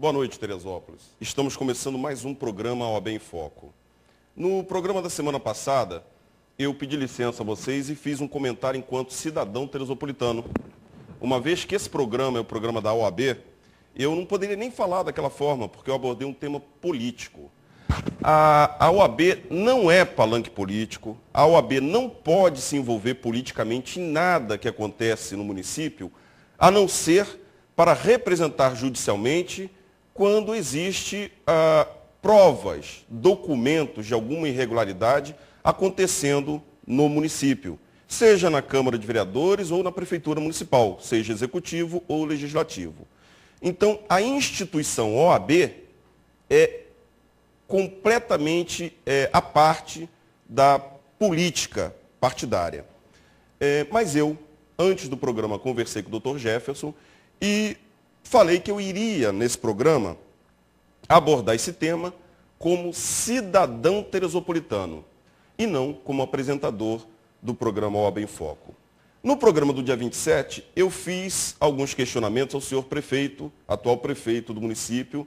Boa noite, Teresópolis. Estamos começando mais um programa OAB em Foco. No programa da semana passada, eu pedi licença a vocês e fiz um comentário enquanto cidadão teresopolitano. Uma vez que esse programa é o programa da OAB, eu não poderia nem falar daquela forma, porque eu abordei um tema político. A OAB não é palanque político, a OAB não pode se envolver politicamente em nada que acontece no município, a não ser para representar judicialmente quando existe provas, documentos de alguma irregularidade acontecendo no município, seja na Câmara de Vereadores ou na Prefeitura Municipal, seja executivo ou legislativo. Então, a instituição OAB é completamente à parte da política partidária. Mas eu, antes do programa, conversei com o Dr. Jefferson e falei que eu iria, nesse programa, abordar esse tema como cidadão teresopolitano e não como apresentador do programa OAB em Foco. No programa do dia 27, eu fiz alguns questionamentos ao senhor prefeito, atual prefeito do município,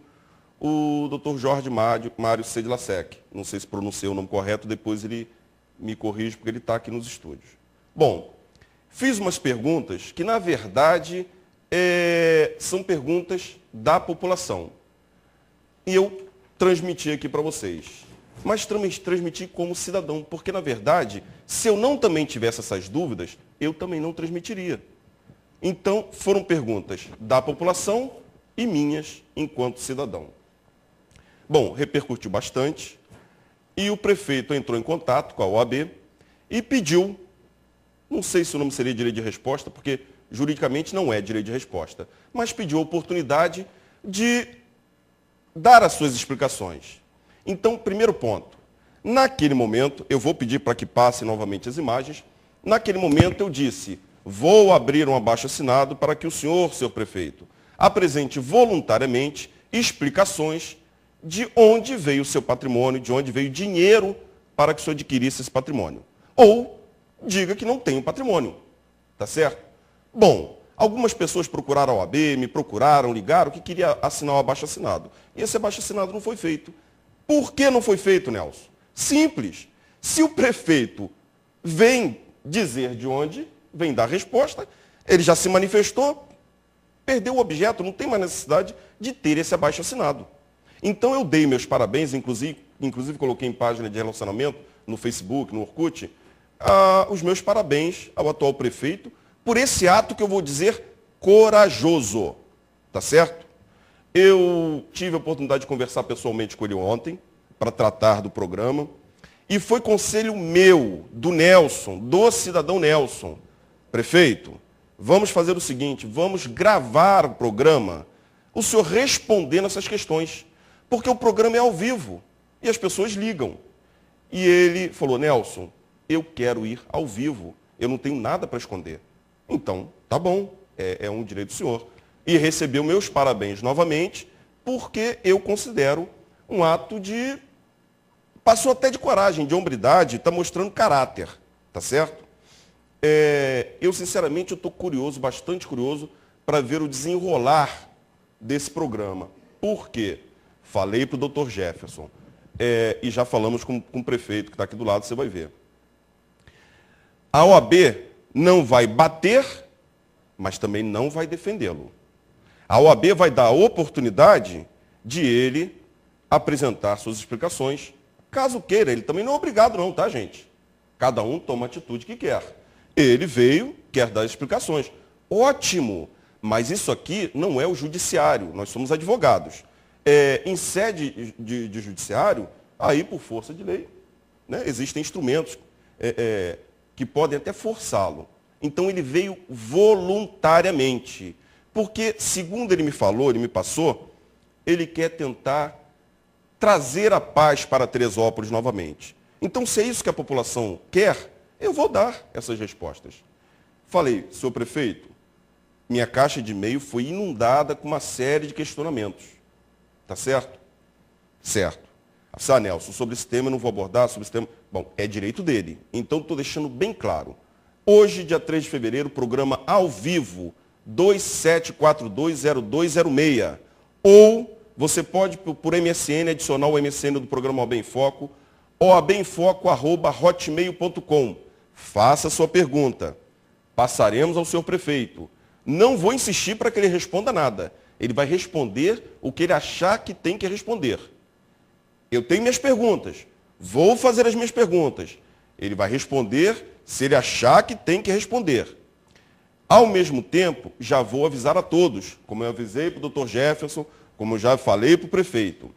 o Dr. Jorge Mário Sedlasek. Não sei se pronunciei o nome correto, depois ele me corrige, porque ele está aqui nos estúdios. Bom, fiz umas perguntas que, na verdade, são perguntas da população. E eu transmiti aqui para vocês. Mas transmiti como cidadão, porque, na verdade, se eu não também tivesse essas dúvidas, eu também não transmitiria. Então, foram perguntas da população e minhas enquanto cidadão. Bom, repercutiu bastante e o prefeito entrou em contato com a OAB e pediu, não sei se o nome seria direito de resposta, porque juridicamente não é direito de resposta, mas pediu a oportunidade de dar as suas explicações. Então, primeiro ponto, naquele momento, eu vou pedir para que passe novamente as imagens, naquele momento eu disse, vou abrir um abaixo-assinado para que o senhor prefeito, apresente voluntariamente explicações de onde veio o seu patrimônio, de onde veio o dinheiro para que o senhor adquirisse esse patrimônio. Ou diga que não tem o patrimônio, tá certo? Bom, algumas pessoas procuraram a OAB, me procuraram, ligaram, que queria assinar o abaixo-assinado. E esse abaixo-assinado não foi feito. Por que não foi feito, Nelson? Simples. Se o prefeito vem dizer de onde, vem dar resposta, ele já se manifestou, perdeu o objeto, não tem mais necessidade de ter esse abaixo-assinado. Então eu dei meus parabéns, inclusive coloquei em página de relacionamento, no Facebook, no Orkut, os meus parabéns ao atual prefeito por esse ato que eu vou dizer corajoso, tá certo? Eu tive a oportunidade de conversar pessoalmente com ele ontem, para tratar do programa, e foi conselho meu, do Nelson, do cidadão Nelson. Prefeito, vamos fazer o seguinte, vamos gravar o programa, o senhor respondendo essas questões, porque o programa é ao vivo, e as pessoas ligam. E ele falou, Nelson, eu quero ir ao vivo, eu não tenho nada para esconder. Então, tá bom, é um direito do senhor. E recebeu meus parabéns novamente, porque eu considero um ato de... Passou até de coragem, de hombridade, está mostrando caráter, tá certo? Eu, sinceramente, estou curioso, bastante curioso, para ver o desenrolar desse programa. Por quê? Falei para o Dr. Jefferson, e já falamos com o prefeito, que está aqui do lado, você vai ver. A OAB não vai bater, mas também não vai defendê-lo. A OAB vai dar a oportunidade de ele apresentar suas explicações. Caso queira, ele também não é obrigado não, tá, gente? Cada um toma a atitude que quer. Ele veio, quer dar explicações. Ótimo, mas isso aqui não é o judiciário, nós somos advogados. Em sede de judiciário, aí por força de lei, né, existem instrumentos que podem até forçá-lo. Então ele veio voluntariamente. Porque, segundo ele me falou, ele me passou, ele quer tentar trazer a paz para Teresópolis novamente. Então, se é isso que a população quer, eu vou dar essas respostas. Falei, senhor prefeito, minha caixa de e-mail foi inundada com uma série de questionamentos. Tá certo? Certo. Nelson, sobre esse tema eu não vou abordar, sobre esse tema... Bom, é direito dele. Então, estou deixando bem claro. Hoje, dia 3 de fevereiro, programa ao vivo, 27420206. Ou você pode, por MSN, adicionar o MSN do programa OAB em Foco, oabemfoco@hotmail.com. Faça a sua pergunta. Passaremos ao senhor prefeito. Não vou insistir para que ele responda nada. Ele vai responder o que ele achar que tem que responder. Eu tenho minhas perguntas. Vou fazer as minhas perguntas. Ele vai responder se ele achar que tem que responder. Ao mesmo tempo, já vou avisar a todos, como eu avisei para o Dr. Jefferson, como eu já falei para o prefeito.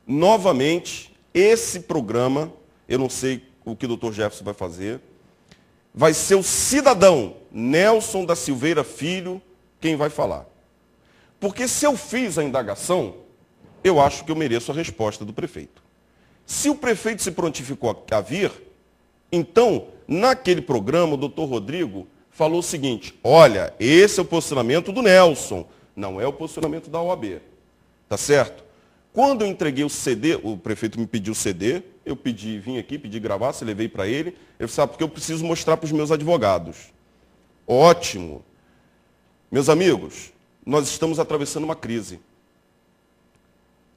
Novamente, esse programa, eu não sei o que o Dr. Jefferson vai fazer, vai ser o cidadão Nelson da Silveira Filho quem vai falar. Porque se eu fiz a indagação, eu acho que eu mereço a resposta do prefeito. Se o prefeito se prontificou a vir, então, naquele programa, o doutor Rodrigo falou o seguinte: olha, esse é o posicionamento do Nelson, não é o posicionamento da OAB. Tá certo? Quando eu entreguei o CD, o prefeito me pediu o CD, eu vim aqui, pedi gravar, se levei para ele. Ele sabe porque eu preciso mostrar para os meus advogados. Ótimo. Meus amigos, nós estamos atravessando uma crise.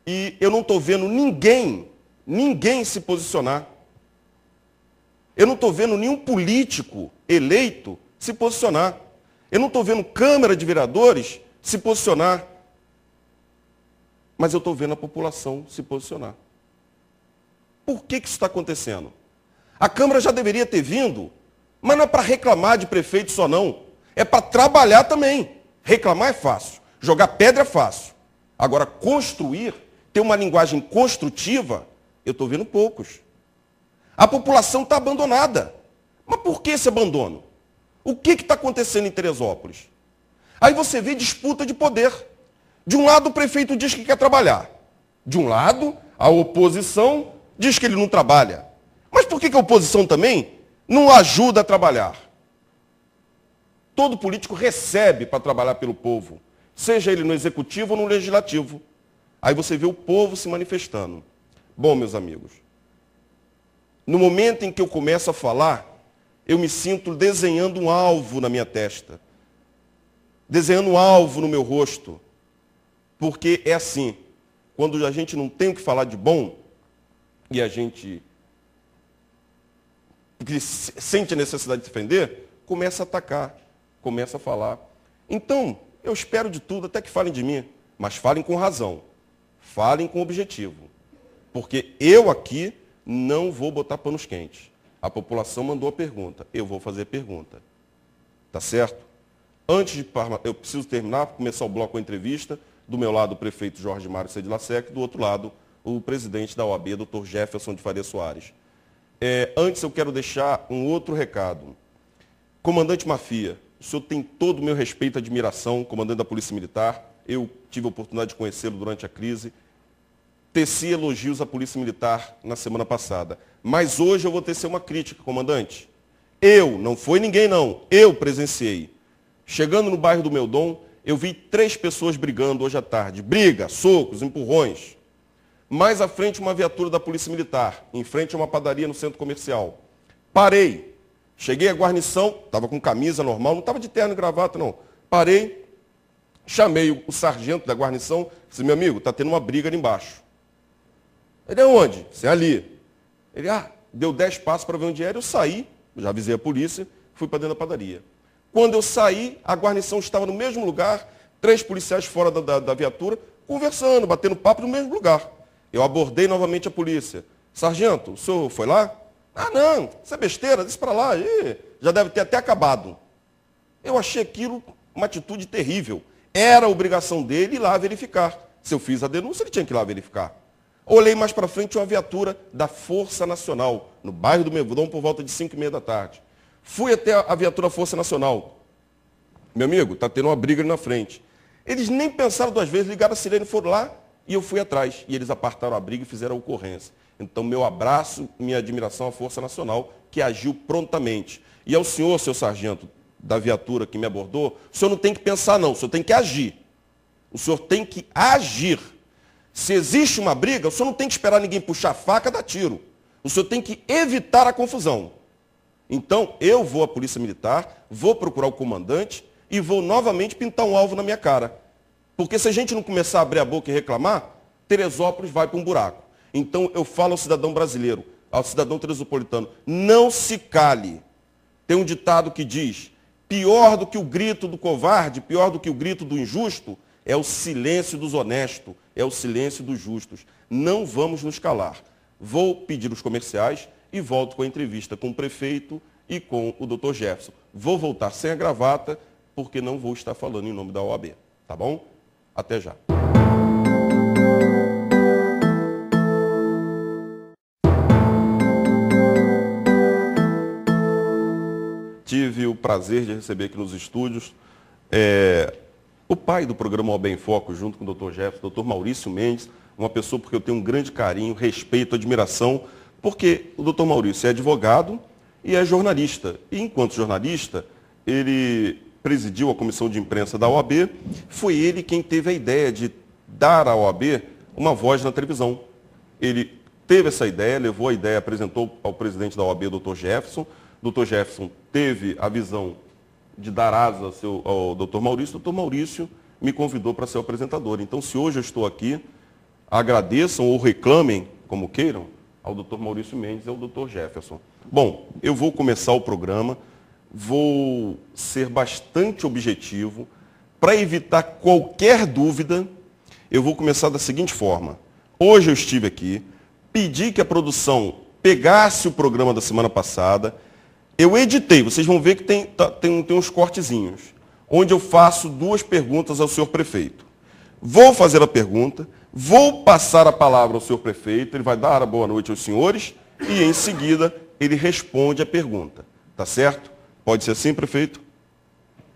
E eu não estou vendo ninguém se posicionar. Eu não estou vendo nenhum político eleito se posicionar. Eu não estou vendo Câmara de Vereadores se posicionar. Mas eu estou vendo a população se posicionar. Por que isso está acontecendo? A Câmara já deveria ter vindo, mas não é para reclamar de prefeito só não. É para trabalhar também. Reclamar é fácil. Jogar pedra é fácil. Agora, construir, ter uma linguagem construtiva, eu estou vendo poucos. A população está abandonada. Mas por que esse abandono? O que está acontecendo em Teresópolis? Aí você vê disputa de poder. De um lado, o prefeito diz que quer trabalhar. De um lado, a oposição diz que ele não trabalha. Mas por que a oposição também não ajuda a trabalhar? Todo político recebe para trabalhar pelo povo, seja ele no executivo ou no legislativo. Aí você vê o povo se manifestando. Bom, meus amigos, no momento em que eu começo a falar, eu me sinto desenhando um alvo na minha testa, desenhando um alvo no meu rosto. Porque é assim, quando a gente não tem o que falar de bom, e a gente sente a necessidade de defender, começa a atacar, começa a falar. Então, eu espero de tudo, até que falem de mim, mas falem com razão, falem com objetivo. Porque eu aqui não vou botar panos quentes. A população mandou a pergunta, eu vou fazer a pergunta. Tá certo? Antes de eu preciso terminar, começar o bloco com a entrevista. Do meu lado, o prefeito Jorge Mário Sedilacec, do outro lado, o presidente da OAB, Dr. Jefferson de Faria Soares. Antes, eu quero deixar um outro recado. Comandante Mafia, o senhor tem todo o meu respeito e admiração, comandante da Polícia Militar. Eu tive a oportunidade de conhecê-lo durante a crise. Teci elogios à Polícia Militar na semana passada. Mas hoje eu vou tecer uma crítica, comandante. Não foi ninguém não, eu presenciei. Chegando no bairro do Meudon, eu vi 3 pessoas brigando hoje à tarde. Briga, socos, empurrões. Mais à frente, uma viatura da Polícia Militar, em frente a uma padaria no centro comercial. Parei. Cheguei à guarnição, estava com camisa normal, não estava de terno e gravata, não. Parei, chamei o sargento da guarnição, disse, meu amigo, está tendo uma briga ali embaixo. Ele, aonde? Disse, ali. Ele, deu 10 passos para ver onde era, eu saí, já avisei a polícia, fui para dentro da padaria. Quando eu saí, a guarnição estava no mesmo lugar, 3 policiais fora da viatura, conversando, batendo papo no mesmo lugar. Eu abordei novamente a polícia. Sargento, o senhor foi lá? Não, isso é besteira, desce para lá, já deve ter até acabado. Eu achei aquilo uma atitude terrível. Era a obrigação dele ir lá verificar. Se eu fiz a denúncia, ele tinha que ir lá verificar. Olhei mais para frente uma viatura da Força Nacional, no bairro do Meudon, por volta de 5h30 da tarde. Fui até a viatura Força Nacional. Meu amigo, está tendo uma briga ali na frente. Eles nem pensaram 2 vezes, ligaram a sirene, foram lá e eu fui atrás. E eles apartaram a briga e fizeram a ocorrência. Então, meu abraço, minha admiração à Força Nacional, que agiu prontamente. E ao senhor, seu sargento da viatura que me abordou, o senhor não tem que pensar não, o senhor tem que agir. O senhor tem que agir. Se existe uma briga, o senhor não tem que esperar ninguém puxar a faca e dar tiro. O senhor tem que evitar a confusão. Então, eu vou à Polícia Militar, vou procurar o comandante e vou novamente pintar um alvo na minha cara. Porque se a gente não começar a abrir a boca e reclamar, Teresópolis vai para um buraco. Então eu falo ao cidadão brasileiro, ao cidadão teresopolitano, não se cale. Tem um ditado que diz, pior do que o grito do covarde, pior do que o grito do injusto, é o silêncio dos honestos, é o silêncio dos justos. Não vamos nos calar. Vou pedir os comerciais e volto com a entrevista com o prefeito e com o Dr. Jefferson. Vou voltar sem a gravata, porque não vou estar falando em nome da OAB. Tá bom? Até já. Tive o prazer de receber aqui nos estúdios o pai do programa OAB em Foco, junto com o Dr. Jefferson, o Dr. Maurício Mendes, uma pessoa porque eu tenho um grande carinho, respeito, admiração, porque o Dr. Maurício é advogado e é jornalista. E enquanto jornalista, ele presidiu a comissão de imprensa da OAB, foi ele quem teve a ideia de dar à OAB uma voz na televisão. Ele teve essa ideia, levou a ideia, apresentou ao presidente da OAB, Dr. Jefferson. Dr. Jefferson teve a visão de dar asa ao Dr. Maurício. Dr. Maurício me convidou para ser o apresentador. Então, se hoje eu estou aqui, agradeçam ou reclamem, como queiram, ao Dr. Maurício Mendes e ao Dr. Jefferson. Bom, eu vou começar o programa, vou ser bastante objetivo. Para evitar qualquer dúvida, eu vou começar da seguinte forma. Hoje eu estive aqui, pedi que a produção pegasse o programa da semana passada. Eu editei, vocês vão ver que tem uns cortezinhos, onde eu faço 2 perguntas ao senhor prefeito. Vou fazer a pergunta, vou passar a palavra ao senhor prefeito, ele vai dar a boa noite aos senhores e, em seguida, ele responde a pergunta. Tá certo? Pode ser assim, prefeito?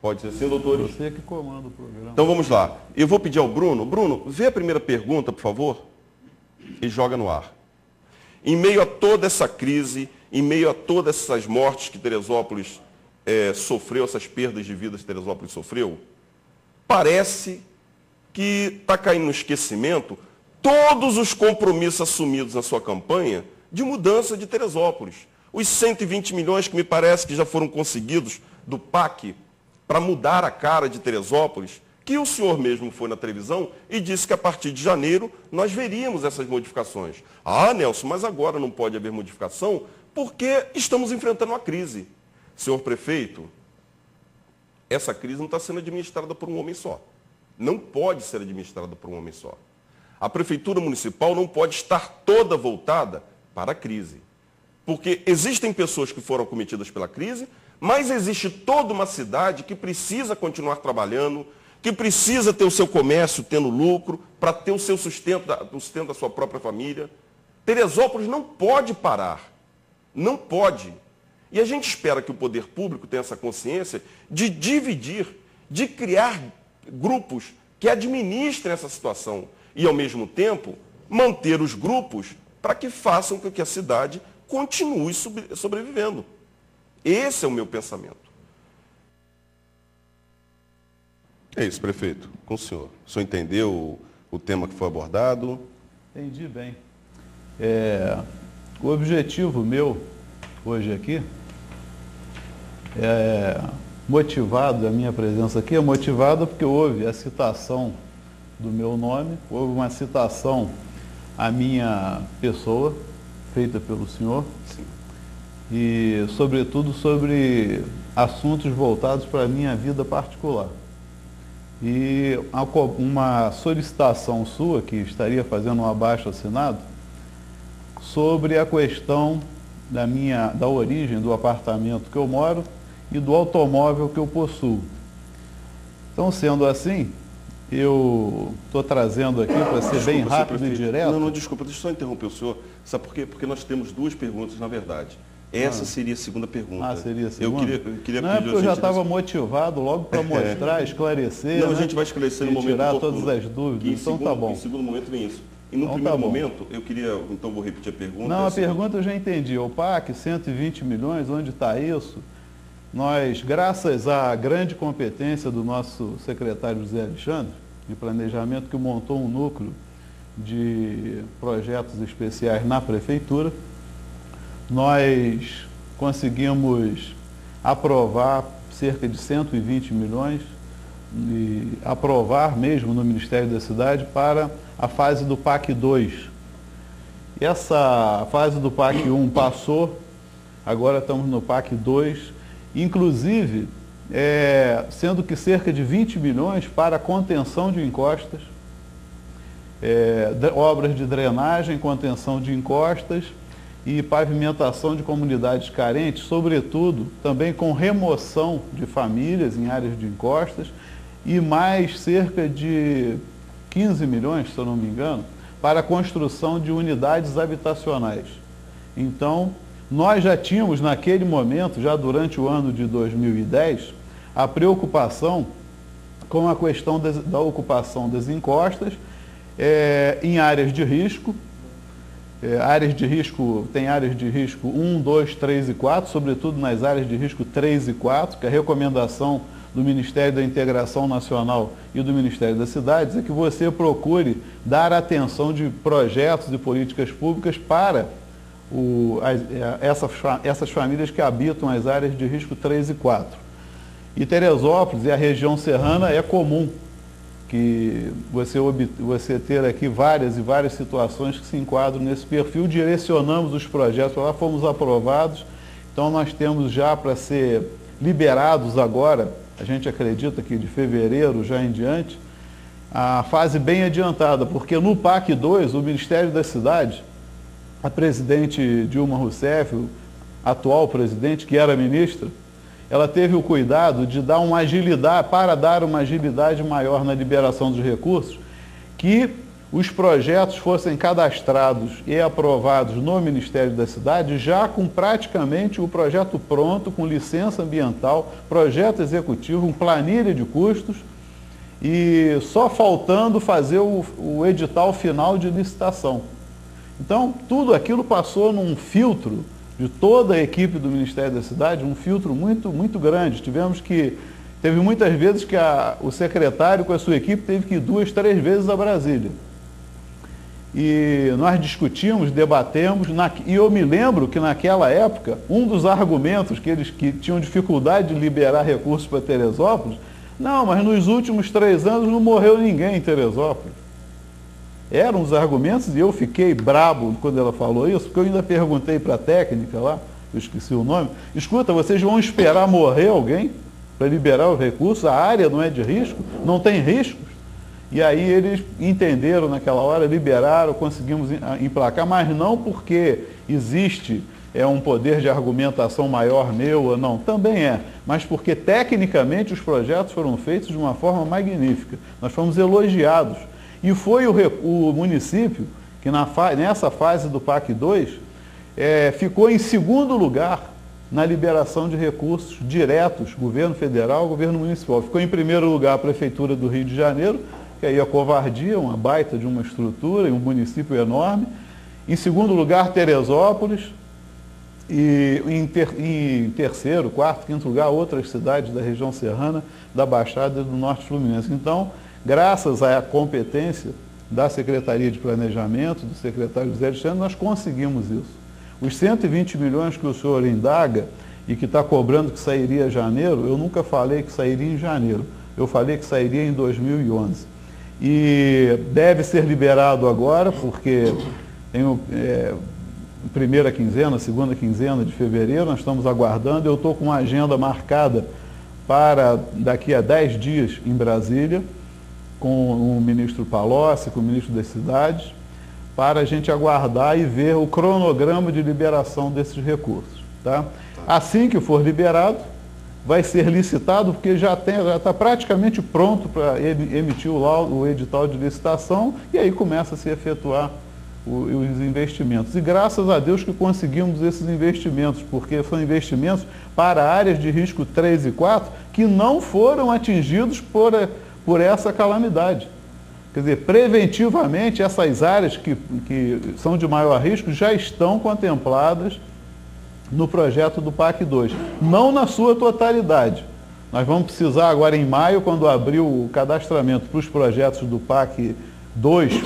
Pode ser assim, doutores? Você que comanda o programa. Então vamos lá. Eu vou pedir ao Bruno. Bruno, vê a primeira pergunta, por favor, e joga no ar. Em meio a toda essa crise, em meio a todas essas mortes que Teresópolis sofreu, essas perdas de vidas que Teresópolis sofreu, parece que está caindo no esquecimento todos os compromissos assumidos na sua campanha de mudança de Teresópolis. Os 120 milhões que me parece que já foram conseguidos do PAC para mudar a cara de Teresópolis, que o senhor mesmo foi na televisão e disse que a partir de janeiro nós veríamos essas modificações. Ah, Nelson, mas agora não pode haver modificação porque estamos enfrentando uma crise. Senhor prefeito, essa crise não está sendo administrada por um homem só. Não pode ser administrada por um homem só. A prefeitura municipal não pode estar toda voltada para a crise. Porque existem pessoas que foram acometidas pela crise, mas existe toda uma cidade que precisa continuar trabalhando, que precisa ter o seu comércio tendo lucro, para ter o seu sustento, o sustento da sua própria família. Teresópolis não pode parar. Não pode. E a gente espera que o poder público tenha essa consciência de dividir, de criar grupos que administrem essa situação e, ao mesmo tempo, manter os grupos para que façam com que a cidade continue sobrevivendo. Esse é o meu pensamento. É isso, prefeito. Com o senhor. O senhor entendeu o tema que foi abordado? Entendi bem. O objetivo meu hoje aqui motivado, a minha presença aqui é motivada porque houve a citação do meu nome, houve uma citação à minha pessoa, feita pelo senhor, sim, e, sobretudo, sobre assuntos voltados para a minha vida particular. E uma solicitação sua, que estaria fazendo um abaixo-assinado, sobre a questão da origem do apartamento que eu moro e do automóvel que eu possuo. Então, sendo assim, eu estou trazendo aqui para ser bem rápido e direto. Não, desculpa, deixa eu só interromper o senhor. Sabe por quê? Porque nós temos 2 perguntas, na verdade. Essa seria a segunda pergunta. Seria a segunda? Eu queria não, é porque eu já estava motivado logo para mostrar, esclarecer. Não, a gente vai esclarecer no momento tirar todas as dúvidas, então tá bom. Em segundo momento vem isso. E no primeiro momento, eu queria, então vou repetir a pergunta. Não, a pergunta eu já entendi. O PAC, 120 milhões, onde está isso? Nós, graças à grande competência do nosso secretário José Alexandre, de planejamento, que montou um núcleo de projetos especiais na prefeitura, nós conseguimos aprovar cerca de 120 milhões aprovar mesmo no Ministério da Cidade para a fase do PAC 2. Essa fase do PAC 1 passou, agora estamos no PAC 2, inclusive sendo que cerca de 20 milhões para contenção de encostas, obras de drenagem, contenção de encostas e pavimentação de comunidades carentes, sobretudo também com remoção de famílias em áreas de encostas, e mais cerca de 15 milhões, se eu não me engano, para a construção de unidades habitacionais. Então, nós já tínhamos naquele momento, já durante o ano de 2010, a preocupação com a questão da ocupação das encostas em áreas de risco. Tem áreas de risco 1, 2, 3 e 4, sobretudo nas áreas de risco 3 e 4, que a recomendação do Ministério da Integração Nacional e do Ministério das Cidades é que você procure dar atenção de projetos e políticas públicas para essas famílias que habitam as áreas de risco 3 e 4. E Teresópolis e a região serrana é comum que você ter aqui várias e várias situações que se enquadram nesse perfil. Direcionamos os projetos lá, fomos aprovados, então nós temos já para ser liberados agora, a gente acredita que de fevereiro já em diante, a fase bem adiantada, porque no PAC 2, o Ministério da Cidade, a presidente Dilma Rousseff, atual presidente, que era ministra, ela teve o cuidado de dar uma agilidade, para dar uma agilidade maior na liberação dos recursos, que os projetos fossem cadastrados e aprovados no Ministério da Cidade, já com praticamente o projeto pronto, com licença ambiental, projeto executivo, planilha de custos, e só faltando fazer o edital final de licitação. Então, tudo aquilo passou num filtro de toda a equipe do Ministério da Cidade, um filtro muito, muito grande. Teve muitas vezes que o secretário com a sua equipe teve que ir 2, 3 vezes a Brasília. E nós discutimos, debatemos, e eu me lembro que naquela época, um dos argumentos que tinham dificuldade de liberar recursos para Teresópolis, não, mas nos últimos 3 anos não morreu ninguém em Teresópolis. Eram os argumentos, e eu fiquei brabo quando ela falou isso, porque eu ainda perguntei para a técnica lá, eu esqueci o nome, escuta, vocês vão esperar morrer alguém para liberar os recursos? A área não é de risco? Não tem riscos? E aí eles entenderam naquela hora, liberaram, conseguimos emplacar, mas não porque existe um poder de argumentação maior meu ou não, também mas porque tecnicamente os projetos foram feitos de uma forma magnífica. Nós fomos elogiados. E foi o município que nessa fase do PAC 2 ficou em segundo lugar na liberação de recursos diretos, governo federal, governo municipal. Ficou em primeiro lugar a Prefeitura do Rio de Janeiro, que aí a covardia, uma baita de uma estrutura e um município enorme. Em segundo lugar, Teresópolis. E em terceiro, quarto, quinto lugar, outras cidades da região serrana, da Baixada e do Norte Fluminense. Então, graças à competência da Secretaria de Planejamento, do secretário José Alexandre, nós conseguimos isso. Os 120 milhões que o senhor indaga e que está cobrando que sairia em janeiro, eu nunca falei que sairia em janeiro. Eu falei que sairia em 2011. E deve ser liberado agora, porque tem primeira quinzena, segunda quinzena de fevereiro, nós estamos aguardando. Eu estou com uma agenda marcada para daqui a 10 dias em Brasília, com o ministro Palocci, com o ministro das Cidades, para a gente aguardar e ver o cronograma de liberação desses recursos. Tá? Assim que for liberado, vai ser licitado, porque já está praticamente pronto para emitir o edital de licitação, e aí começa a se efetuar os investimentos. E graças a Deus que conseguimos esses investimentos, porque são investimentos para áreas de risco 3 e 4 que não foram atingidos por essa calamidade. Quer dizer, preventivamente, essas áreas que são de maior risco já estão contempladas no projeto do PAC 2. Não na sua totalidade. Nós vamos precisar agora em maio, quando abrir o cadastramento para os projetos do PAC 2,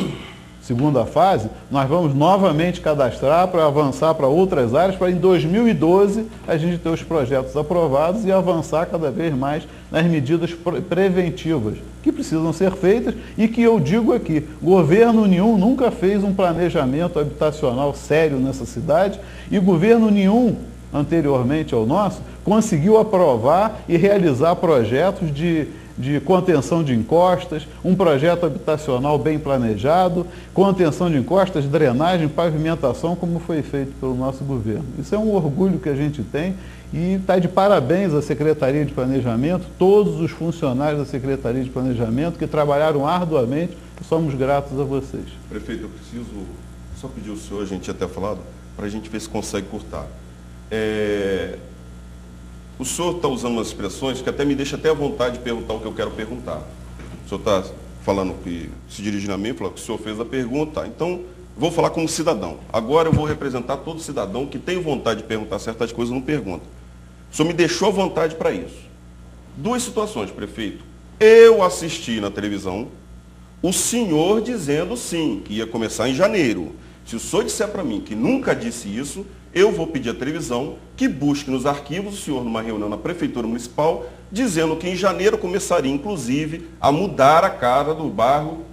segunda fase, nós vamos novamente cadastrar para avançar para outras áreas, para em 2012 a gente ter os projetos aprovados e avançar cada vez mais nas medidas preventivas que precisam ser feitas e que eu digo aqui, governo nenhum nunca fez um planejamento habitacional sério nessa cidade e governo nenhum anteriormente ao nosso conseguiu aprovar e realizar projetos de contenção de encostas, um projeto habitacional bem planejado, contenção de encostas, drenagem, pavimentação, como foi feito pelo nosso governo. Isso é um orgulho que a gente tem e está de parabéns à Secretaria de Planejamento, todos os funcionários da Secretaria de Planejamento que trabalharam arduamente, somos gratos a vocês. Prefeito, eu preciso só pedir ao senhor, a gente tinha até falado, para a gente ver se consegue cortar. O senhor está usando umas expressões que até me deixa até à vontade de perguntar o que eu quero perguntar. O senhor está falando que, se dirigindo a mim, falou que o senhor fez a pergunta, então vou falar como cidadão. Agora eu vou representar todo cidadão que tem vontade de perguntar certas coisas e não pergunta. O senhor me deixou à vontade para isso. Duas situações, prefeito. Eu assisti na televisão o senhor dizendo sim, que ia começar em janeiro. Se o senhor disser para mim que nunca disse isso, eu vou pedir à televisão que busque nos arquivos o senhor numa reunião na Prefeitura Municipal, dizendo que em janeiro começaria, inclusive, a mudar a cara do bairro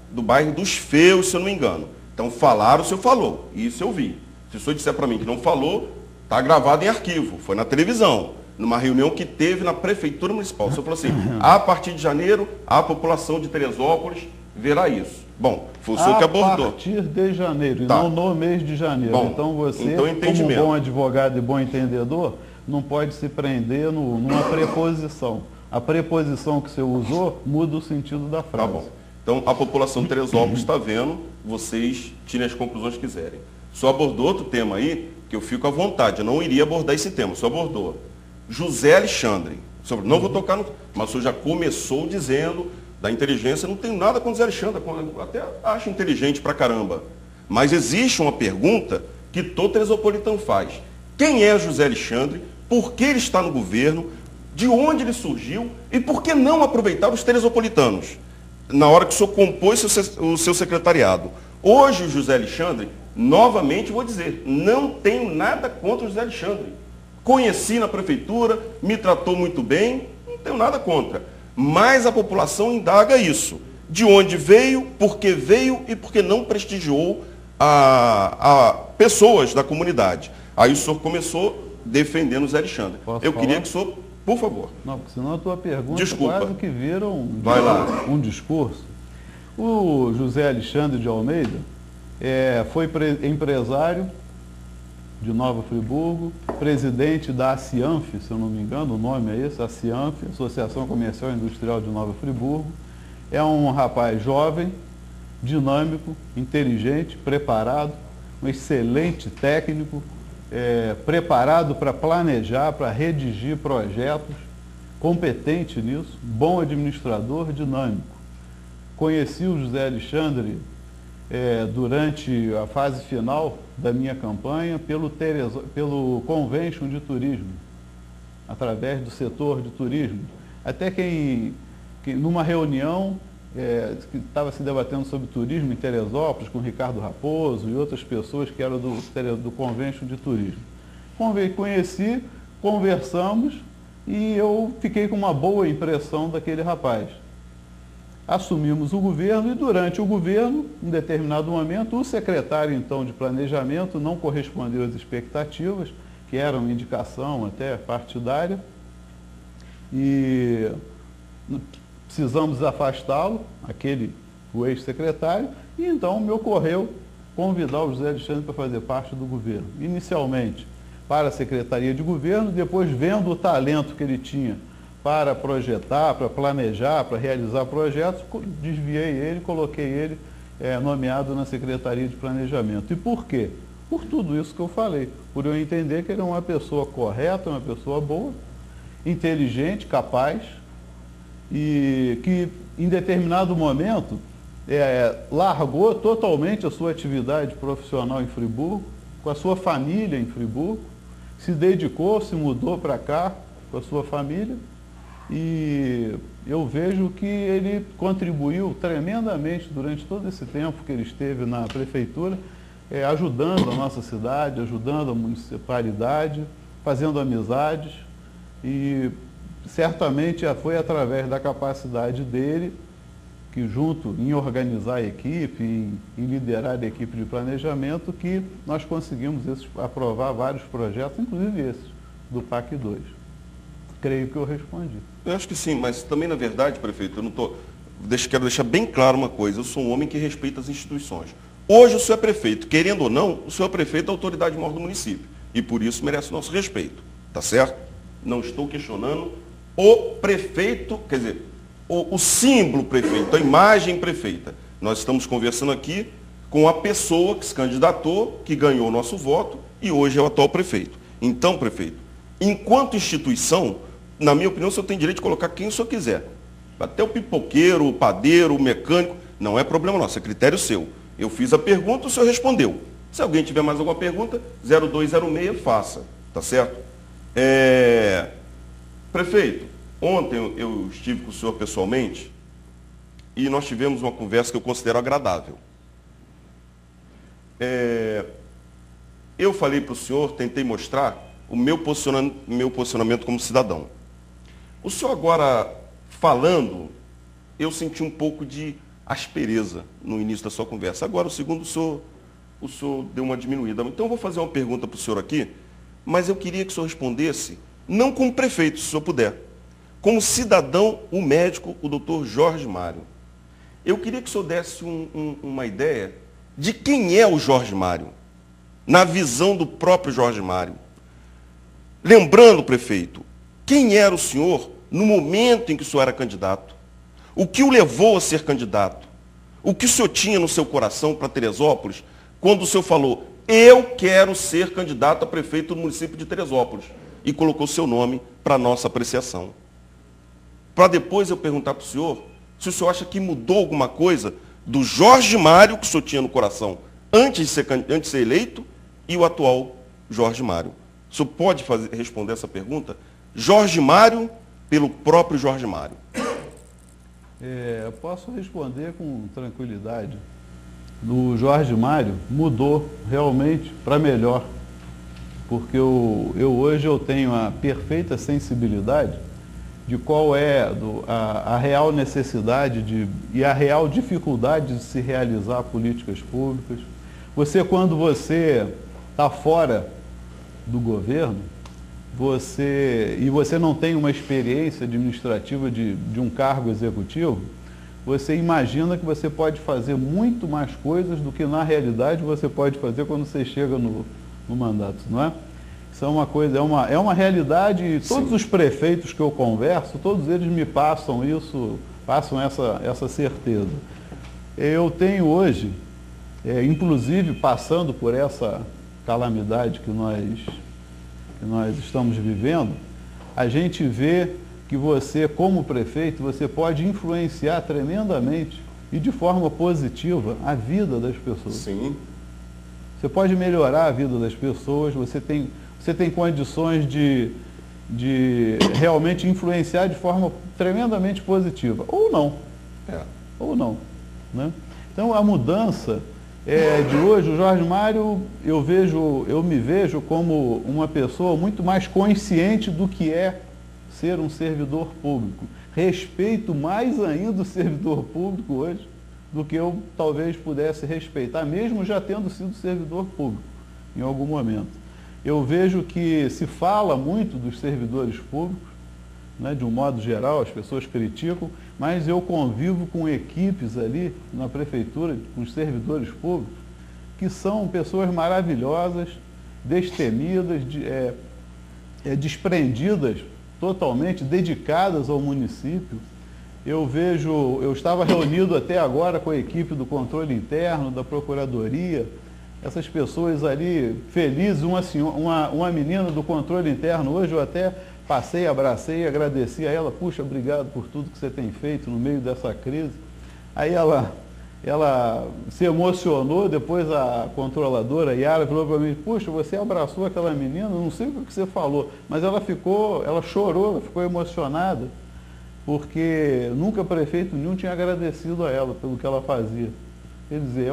dos Feus, se eu não me engano. Então, falaram, o senhor falou. Isso eu vi. Se o senhor disser para mim que não falou, está gravado em arquivo. Foi na televisão, numa reunião que teve na Prefeitura Municipal. O senhor falou assim, a partir de janeiro, a população de Teresópolis verá isso. Bom, foi o senhor que abordou. A partir de janeiro, e não no mês de janeiro. Bom, então você, como um bom advogado e bom entendedor, não pode se prender numa preposição. A preposição que você usou muda o sentido da frase. Tá bom. Então, a população de Teresópolis está vendo, vocês tirem as conclusões que quiserem. O senhor abordou outro tema aí, que eu fico à vontade, eu não iria abordar esse tema, o senhor abordou. José Alexandre. O senhor, não vou tocar no... Mas o senhor já começou dizendo... Da inteligência, não tenho nada com o Zé Alexandre, até acho inteligente pra caramba. Mas existe uma pergunta que todo teresopolitano faz. Quem é José Alexandre? Por que ele está no governo? De onde ele surgiu? E por que não aproveitar os teresopolitanos? Na hora que o senhor compôs o seu secretariado. Hoje o José Alexandre, novamente vou dizer, não tenho nada contra o José Alexandre. Conheci na prefeitura, me tratou muito bem, não tenho nada contra. Mas a população indaga isso. De onde veio, por que veio e por que não prestigiou a pessoas da comunidade. Aí o senhor começou defendendo o Zé Alexandre. Eu queria que o senhor, por favor. Não, porque senão a tua pergunta Desculpa. quase que vira um discurso. O José Alexandre de Almeida foi empresário de Nova Friburgo, presidente da ACIANF, se eu não me engano, o nome é esse, ACIANF, Associação Comercial e Industrial de Nova Friburgo. É um rapaz jovem, dinâmico, inteligente, preparado, um excelente técnico, preparado para planejar, para redigir projetos, competente nisso, bom administrador, dinâmico. Conheci o José Alexandre durante a fase final da minha campanha pelo Convention de Turismo, através do setor de turismo. Até que numa reunião que estava se debatendo sobre turismo em Teresópolis, com Ricardo Raposo e outras pessoas que eram do Convention de Turismo. Conheci, conversamos e eu fiquei com uma boa impressão daquele rapaz. Assumimos o governo e durante o governo, em determinado momento, o secretário então de planejamento não correspondeu às expectativas, que eram indicação até partidária, e precisamos afastá-lo, o ex-secretário, e então me ocorreu convidar o José Alexandre para fazer parte do governo. Inicialmente para a Secretaria de Governo, depois vendo o talento que ele tinha para projetar, para planejar, para realizar projetos, desviei ele, coloquei ele nomeado na Secretaria de Planejamento. E por quê? Por tudo isso que eu falei, por eu entender que ele é uma pessoa correta, uma pessoa boa, inteligente, capaz, e que em determinado momento largou totalmente a sua atividade profissional em Friburgo, com a sua família em Friburgo, se dedicou, se mudou para cá com a sua família, E eu vejo que ele contribuiu tremendamente durante todo esse tempo que ele esteve na prefeitura, ajudando a nossa cidade, ajudando a municipalidade, fazendo amizades, e certamente foi através da capacidade dele, que junto em organizar a equipe, em liderar a equipe de planejamento, que nós conseguimos aprovar vários projetos, inclusive esses, do PAC 2. Creio que eu respondi. Eu acho que sim, mas também, na verdade, prefeito, eu não tô... quero deixar bem claro uma coisa, eu sou um homem que respeita as instituições. Hoje o senhor é prefeito, querendo ou não, o senhor é prefeito da autoridade maior do município, e por isso merece o nosso respeito, tá certo? Não estou questionando o prefeito, quer dizer, o símbolo prefeito, a imagem prefeita. Nós estamos conversando aqui com a pessoa que se candidatou, que ganhou o nosso voto, e hoje é o atual prefeito. Então, prefeito, enquanto instituição, na minha opinião, o senhor tem direito de colocar quem o senhor quiser. Até o pipoqueiro, o padeiro, o mecânico, não é problema nosso, é critério seu. Eu fiz a pergunta, o senhor respondeu. Se alguém tiver mais alguma pergunta, 0206, faça, tá certo? Prefeito, ontem eu estive com o senhor pessoalmente e nós tivemos uma conversa que eu considero agradável. Eu falei para o senhor, tentei mostrar o meu posicionamento como cidadão. O senhor agora falando, eu senti um pouco de aspereza no início da sua conversa. Agora, o segundo, o senhor deu uma diminuída. Então, eu vou fazer uma pergunta para o senhor aqui, mas eu queria que o senhor respondesse, não como prefeito, se o senhor puder, como cidadão, o médico, o doutor Jorge Mário. Eu queria que o senhor desse uma ideia de quem é o Jorge Mário, na visão do próprio Jorge Mário. Lembrando, prefeito, quem era o senhor no momento em que o senhor era candidato? O que o levou a ser candidato? O que o senhor tinha no seu coração para Teresópolis, quando o senhor falou, eu quero ser candidato a prefeito do município de Teresópolis, e colocou seu nome para a nossa apreciação? Para depois eu perguntar para o senhor se o senhor acha que mudou alguma coisa do Jorge Mário que o senhor tinha no coração antes de ser eleito e o atual Jorge Mário. O senhor pode responder essa pergunta? Jorge Mário pelo próprio Jorge Mário. Eu posso responder com tranquilidade. O Jorge Mário mudou realmente para melhor, porque hoje eu tenho a perfeita sensibilidade de qual é a real necessidade e a real dificuldade de se realizar políticas públicas. Quando você está fora do governo, você não tem uma experiência administrativa de um cargo executivo, você imagina que você pode fazer muito mais coisas do que na realidade você pode fazer quando você chega no mandato, não é? Isso é uma coisa, é uma realidade, e todos os prefeitos que eu converso, todos eles me passam essa certeza. Eu tenho hoje, inclusive passando por essa calamidade que nós estamos vivendo, a gente vê que você, como prefeito, você pode influenciar tremendamente e de forma positiva a vida das pessoas. Sim. Você pode melhorar a vida das pessoas, você tem condições de realmente influenciar de forma tremendamente positiva. Ou não. Ou não. Né? Então, a mudança de hoje, o Jorge Mário, eu me vejo como uma pessoa muito mais consciente do que é ser um servidor público. Respeito mais ainda o servidor público hoje do que eu talvez pudesse respeitar, mesmo já tendo sido servidor público em algum momento. Eu vejo que se fala muito dos servidores públicos, né, de um modo geral, as pessoas criticam, mas eu convivo com equipes ali na prefeitura, com os servidores públicos, que são pessoas maravilhosas, destemidas, desprendidas totalmente, dedicadas ao município. Eu estava reunido até agora com a equipe do controle interno, da procuradoria, essas pessoas ali felizes, uma menina do controle interno, hoje eu até passei, abracei, agradeci a ela, puxa, obrigado por tudo que você tem feito no meio dessa crise. Aí ela se emocionou, depois a controladora, Yara, falou para mim, puxa, você abraçou aquela menina, não sei o que você falou, mas ela chorou, ela ficou emocionada, porque nunca prefeito nenhum tinha agradecido a ela pelo que ela fazia. Quer dizer,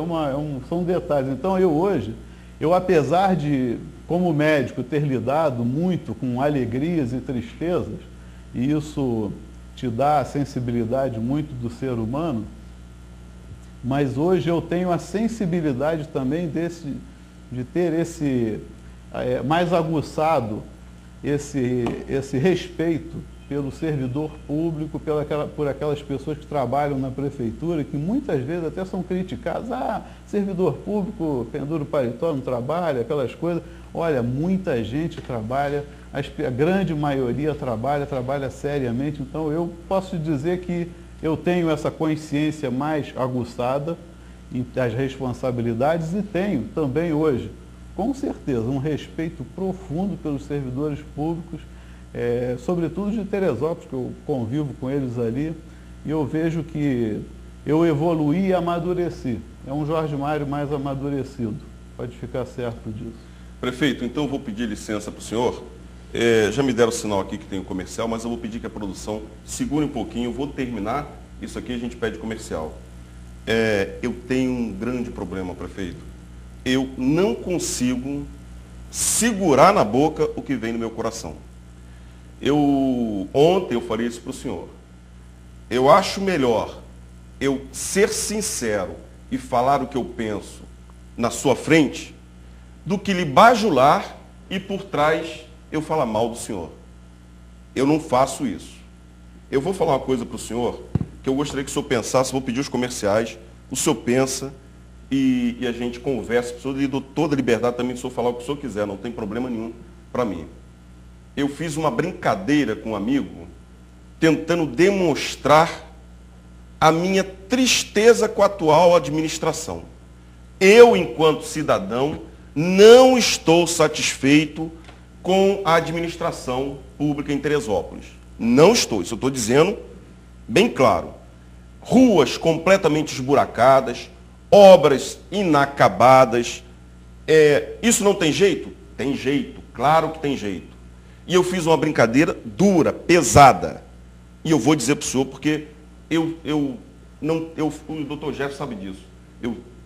são detalhes. Então eu apesar de, como médico, ter lidado muito com alegrias e tristezas, e isso te dá a sensibilidade muito do ser humano, mas hoje eu tenho a sensibilidade também de ter mais aguçado esse respeito pelo servidor público, por aquelas pessoas que trabalham na prefeitura, que muitas vezes até são criticadas. Servidor público, pendura o paletó, não trabalha, aquelas coisas. Olha, muita gente trabalha, a grande maioria trabalha seriamente. Então eu posso dizer que eu tenho essa consciência mais aguçada das responsabilidades e tenho também hoje, com certeza, um respeito profundo pelos servidores públicos, sobretudo de Teresópolis, que eu convivo com eles ali, e eu vejo que eu evoluí e amadureci. É um Jorge Mário mais amadurecido, pode ficar certo disso. Prefeito, então eu vou pedir licença para o senhor. Já me deram o sinal aqui que tem o comercial, mas eu vou pedir que a produção segure um pouquinho, eu vou terminar, isso aqui a gente pede comercial. Eu tenho um grande problema, prefeito. Eu não consigo segurar na boca o que vem no meu coração. Ontem eu falei isso para o senhor. Eu acho melhor eu ser sincero e falar o que eu penso na sua frente do que lhe bajular e por trás eu falar mal do senhor. Eu não faço isso. Eu vou falar uma coisa para o senhor que eu gostaria que o senhor pensasse, vou pedir os comerciais, o senhor pensa e a gente conversa. O senhor lhe dou toda a liberdade também de o senhor falar o que o senhor quiser, não tem problema nenhum para mim. Eu fiz uma brincadeira com um amigo, tentando demonstrar a minha tristeza com a atual administração. Eu, enquanto cidadão, não estou satisfeito com a administração pública em Teresópolis. Não estou, isso eu estou dizendo bem claro. Ruas completamente esburacadas, obras inacabadas. Isso não tem jeito? Tem jeito, claro que tem jeito. E eu fiz uma brincadeira dura, pesada. E eu vou dizer para o senhor, porque o doutor Jefferson sabe disso.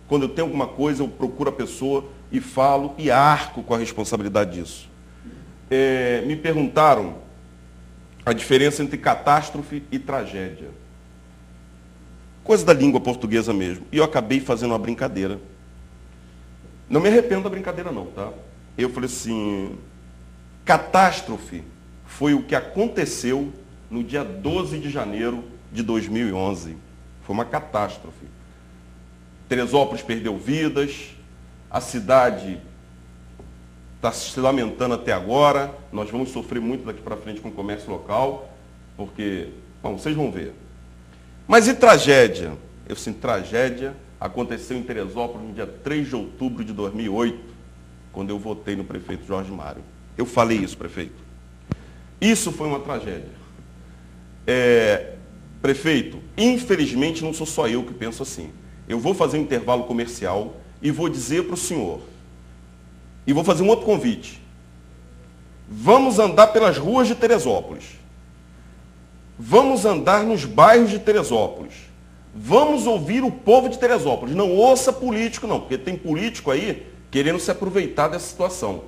Quando eu tenho alguma coisa, eu procuro a pessoa e falo e arco com a responsabilidade disso. Me perguntaram a diferença entre catástrofe e tragédia. Coisa da língua portuguesa mesmo. E eu acabei fazendo uma brincadeira. Não me arrependo da brincadeira não, tá? Eu falei assim, catástrofe foi o que aconteceu no dia 12 de janeiro de 2011. Foi uma catástrofe. Teresópolis perdeu vidas, a cidade está se lamentando até agora, nós vamos sofrer muito daqui para frente com o comércio local, porque, bom, vocês vão ver. Mas e tragédia? Tragédia aconteceu em Teresópolis no dia 3 de outubro de 2008, quando eu votei no prefeito Jorge Mário. Eu falei isso, prefeito. Isso foi uma tragédia. Prefeito, infelizmente não sou só eu que penso assim. Eu vou fazer um intervalo comercial e vou dizer para o senhor, e vou fazer um outro convite. Vamos andar pelas ruas de Teresópolis. Vamos andar nos bairros de Teresópolis. Vamos ouvir o povo de Teresópolis. Não ouça político não, porque tem político aí querendo se aproveitar dessa situação.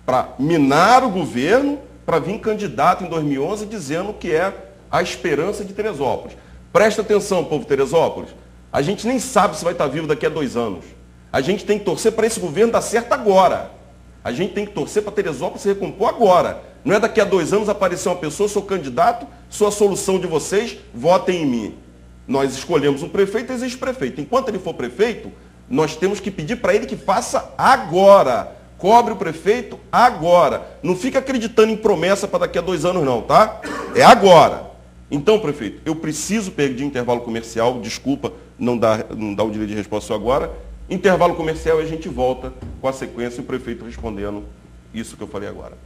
Para minar o governo, para vir candidato em 2011 dizendo que é a esperança de Teresópolis. Presta atenção, povo de Teresópolis. A gente nem sabe se vai estar vivo daqui a 2 anos. A gente tem que torcer para esse governo dar certo agora. A gente tem que torcer para Teresópolis se recompor agora. Não é daqui a 2 anos aparecer uma pessoa, sou candidato, sou a solução de vocês, votem em mim. Nós escolhemos um prefeito, existe prefeito. Enquanto ele for prefeito, nós temos que pedir para ele que faça agora. Cobre o prefeito agora. Não fica acreditando em promessa para daqui a 2 anos não, tá? É agora. Então, prefeito, eu preciso pedir intervalo comercial, desculpa não dar o direito de resposta agora. Intervalo comercial e a gente volta com a sequência e o prefeito respondendo isso que eu falei agora.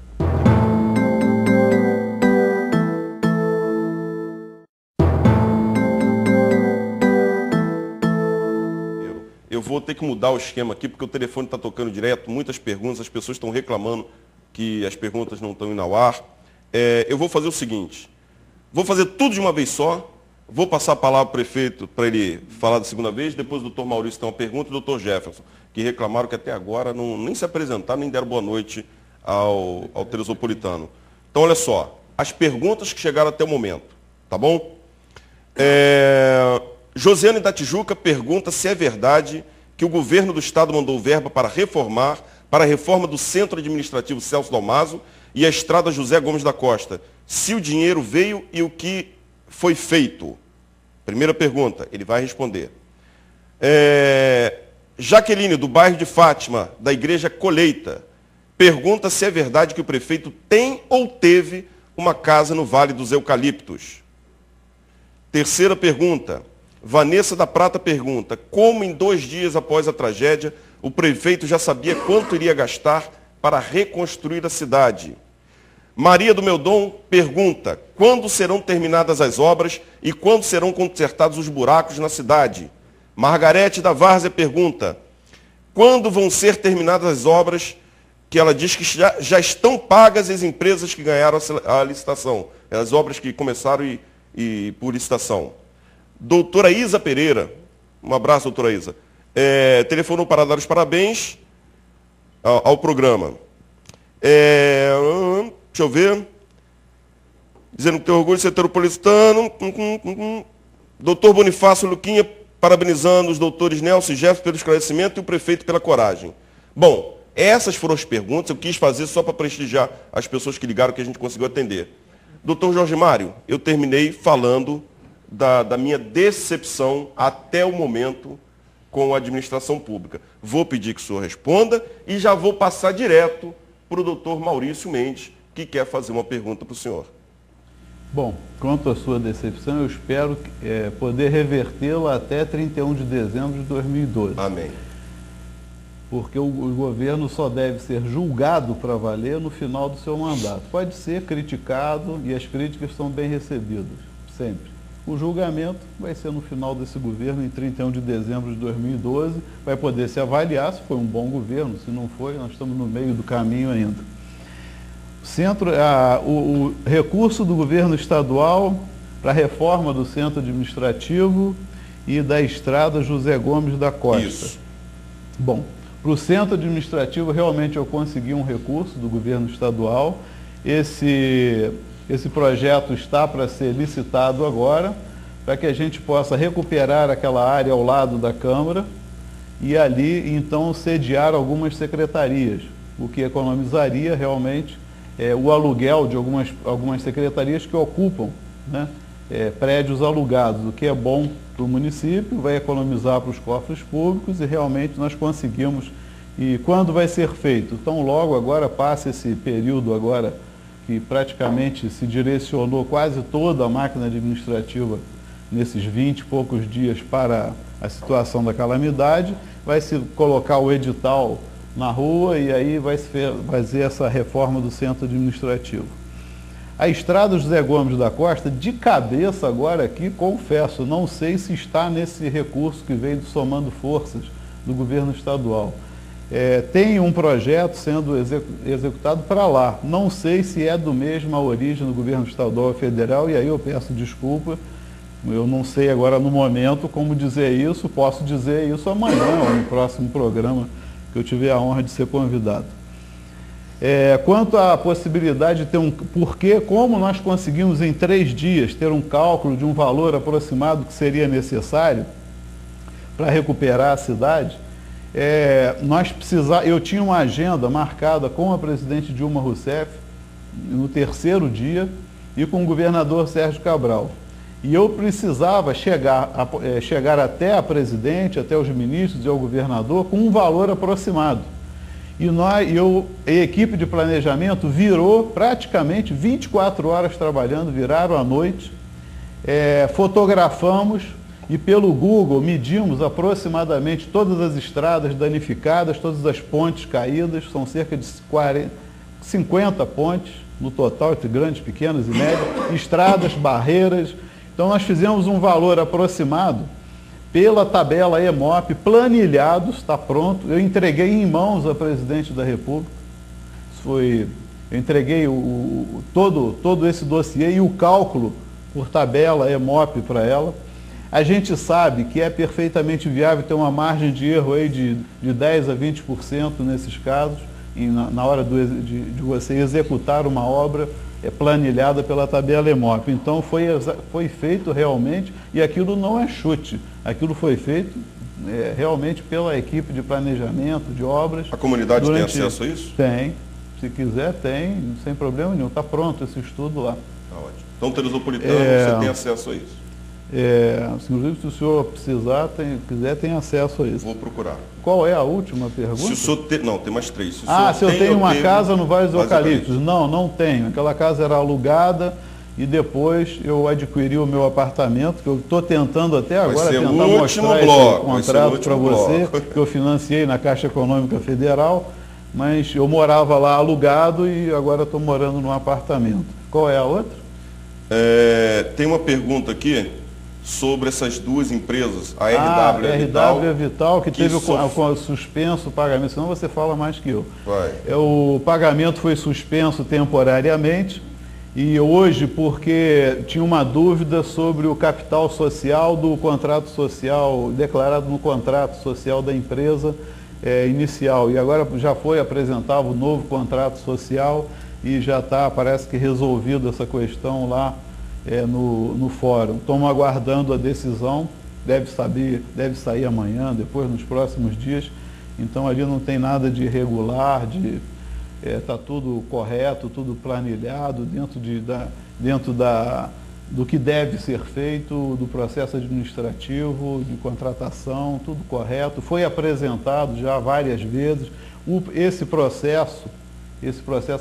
Eu vou ter que mudar o esquema aqui, porque o telefone está tocando direto, muitas perguntas, as pessoas estão reclamando que as perguntas não estão indo ao ar. Eu vou fazer o seguinte, Vou fazer tudo de uma vez só. Vou passar a palavra ao prefeito para ele falar da segunda vez. Depois o doutor Maurício tem uma pergunta e o doutor Jefferson, que reclamaram que até agora nem se apresentaram, nem deram boa noite ao Teresopolitano. Então, olha só, as perguntas que chegaram até o momento, tá bom? Josiane da Tijuca pergunta se é verdade que o governo do estado mandou verba para a reforma do Centro Administrativo Celso Dalmaso e a estrada José Gomes da Costa. Se o dinheiro veio e o que foi feito? Primeira pergunta, ele vai responder. Jaqueline, do bairro de Fátima, da Igreja Colheita, pergunta se é verdade que o prefeito tem ou teve uma casa no Vale dos Eucaliptos. Terceira pergunta, Vanessa da Prata pergunta, como em 2 dias após a tragédia, o prefeito já sabia quanto iria gastar para reconstruir a cidade? Maria do Meudon pergunta, quando serão terminadas as obras e quando serão consertados os buracos na cidade? Margarete da Várzea pergunta, quando vão ser terminadas as obras que ela diz que já estão pagas as empresas que ganharam a licitação, as obras que começaram e por licitação? Doutora Isa Pereira, um abraço, doutora Isa, telefonou para dar os parabéns ao programa. Deixa eu ver. Dizendo que tem orgulho de ser teropolitano. Doutor Bonifácio Luquinha, parabenizando os doutores Nelson e Jefferson pelo esclarecimento e o prefeito pela coragem. Bom, essas foram as perguntas, eu quis fazer só para prestigiar as pessoas que ligaram que a gente conseguiu atender. Doutor Jorge Mário, eu terminei falando da minha decepção até o momento com a administração pública. Vou pedir que o senhor responda e já vou passar direto para o doutor Maurício Mendes, que quer fazer uma pergunta para o senhor. Bom, quanto à sua decepção, eu espero poder revertê-la até 31 de dezembro de 2012. Amém. Porque o governo só deve ser julgado para valer no final do seu mandato. Pode ser criticado e as críticas são bem recebidas, sempre. O julgamento vai ser no final desse governo, em 31 de dezembro de 2012. Vai poder se avaliar se foi um bom governo, se não foi, nós estamos no meio do caminho ainda. O recurso do governo estadual para a reforma do centro administrativo e da estrada José Gomes da Costa. Isso. Bom, para o centro administrativo, realmente eu consegui um recurso do governo estadual. Esse projeto está para ser licitado agora, para que a gente possa recuperar aquela área ao lado da Câmara e ali, então, sediar algumas secretarias, o que economizaria realmente o aluguel de algumas secretarias que ocupam, né, prédios alugados, o que é bom para o município, vai economizar para os cofres públicos e realmente nós conseguimos. E quando vai ser feito? Então, logo agora passa esse período agora que praticamente se direcionou quase toda a máquina administrativa nesses 20 e poucos dias para a situação da calamidade, vai se colocar o edital na rua e aí vai se fazer essa reforma do centro administrativo. A estrada José Gomes da Costa, de cabeça agora aqui, confesso, não sei se está nesse recurso que veio do Somando Forças do governo estadual. Tem um projeto sendo executado para lá. Não sei se é do mesma origem do governo estadual ou federal, e aí eu peço desculpa. Eu não sei agora no momento como dizer isso, posso dizer isso amanhã ou no próximo programa que eu tiver a honra de ser convidado. Quanto à possibilidade de ter como nós conseguimos em 3 dias ter um cálculo de um valor aproximado que seria necessário para recuperar a cidade, eu tinha uma agenda marcada com a presidente Dilma Rousseff no 3º dia e com o governador Sérgio Cabral. E eu precisava chegar até a presidente, até os ministros e ao governador com um valor aproximado. E a equipe de planejamento virou praticamente 24 horas trabalhando, viraram à noite, fotografamos e pelo Google medimos aproximadamente todas as estradas danificadas, todas as pontes caídas, são cerca de 50 pontes no total, entre grandes, pequenas e médias, estradas, barreiras. Então nós fizemos um valor aproximado pela tabela EMOP, planilhados, está pronto. Eu entreguei em mãos à presidente da República. Eu entreguei todo esse dossiê e o cálculo por tabela, EMOP para ela. A gente sabe que é perfeitamente viável ter uma margem de erro aí de 10% a 20% nesses casos, na hora de você executar uma obra planilhada pela tabela EMOP. Então foi feito realmente, e aquilo não é chute, aquilo foi feito realmente pela equipe de planejamento de obras. A comunidade tem acesso a isso? Tem, se quiser tem, sem problema nenhum, está pronto esse estudo lá. Tá ótimo. Então, Teresópolitano, você tem acesso a isso? Inclusive, se o senhor precisar, quiser, tem acesso a isso. Vou procurar. Qual é a última pergunta? Se o senhor não, tem mais 3. Se eu tenho uma casa no Vale dos Eucaliptos. Não tenho. Aquela casa era alugada e depois eu adquiri o meu apartamento, que eu estou tentando até agora tentar mostrar esse contrato para você, que eu financiei na Caixa Econômica Federal, mas eu morava lá alugado e agora estou morando num apartamento. Qual é a outra? Tem uma pergunta aqui sobre essas duas empresas, a RW e a Vital. RW e a Vital, que teve o suspenso pagamento, senão você fala mais que eu. Vai. O pagamento foi suspenso temporariamente e hoje, porque tinha uma dúvida sobre o capital social do contrato social, declarado no contrato social da empresa inicial. E agora já foi apresentado o novo contrato social e já está, parece que resolvido essa questão lá no fórum. Estamos aguardando a decisão, deve sair amanhã, depois nos próximos dias. Então ali não tem nada de irregular, está tudo correto, tudo planilhado dentro do que deve ser feito, do processo administrativo, de contratação, tudo correto. Foi apresentado já várias vezes. Esse processo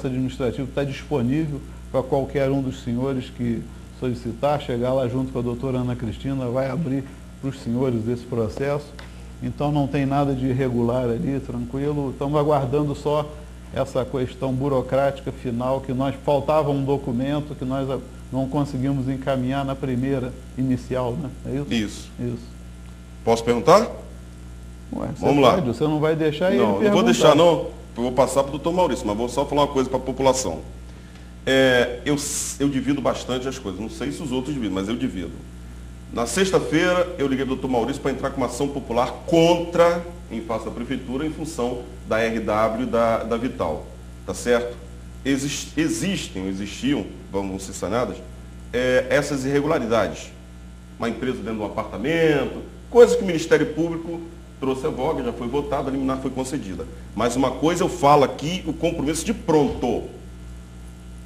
administrativo está disponível para qualquer um dos senhores que solicitar, chegar lá junto com a doutora Ana Cristina, vai abrir para os senhores esse processo. Então não tem nada de irregular ali, tranquilo. Estamos aguardando só essa questão burocrática final, que faltava um documento que nós não conseguimos encaminhar na primeira inicial, né? É isso? Isso. Posso perguntar? Vamos lá. Você não vai deixar ele perguntar? Não vou deixar não, eu vou passar para o doutor Maurício, mas vou só falar uma coisa para a população. Eu divido bastante as coisas, não sei se os outros dividem, mas eu divido. Na sexta-feira, eu liguei para o doutor Maurício para entrar com uma ação popular contra, em face da prefeitura, em função da RW e da Vital. Tá certo? Existiam, vamos ser sanadas, essas irregularidades. Uma empresa dentro de um apartamento, coisas que o Ministério Público trouxe a voga, já foi votada, a liminar foi concedida. Mas uma coisa eu falo aqui, o compromisso de pronto.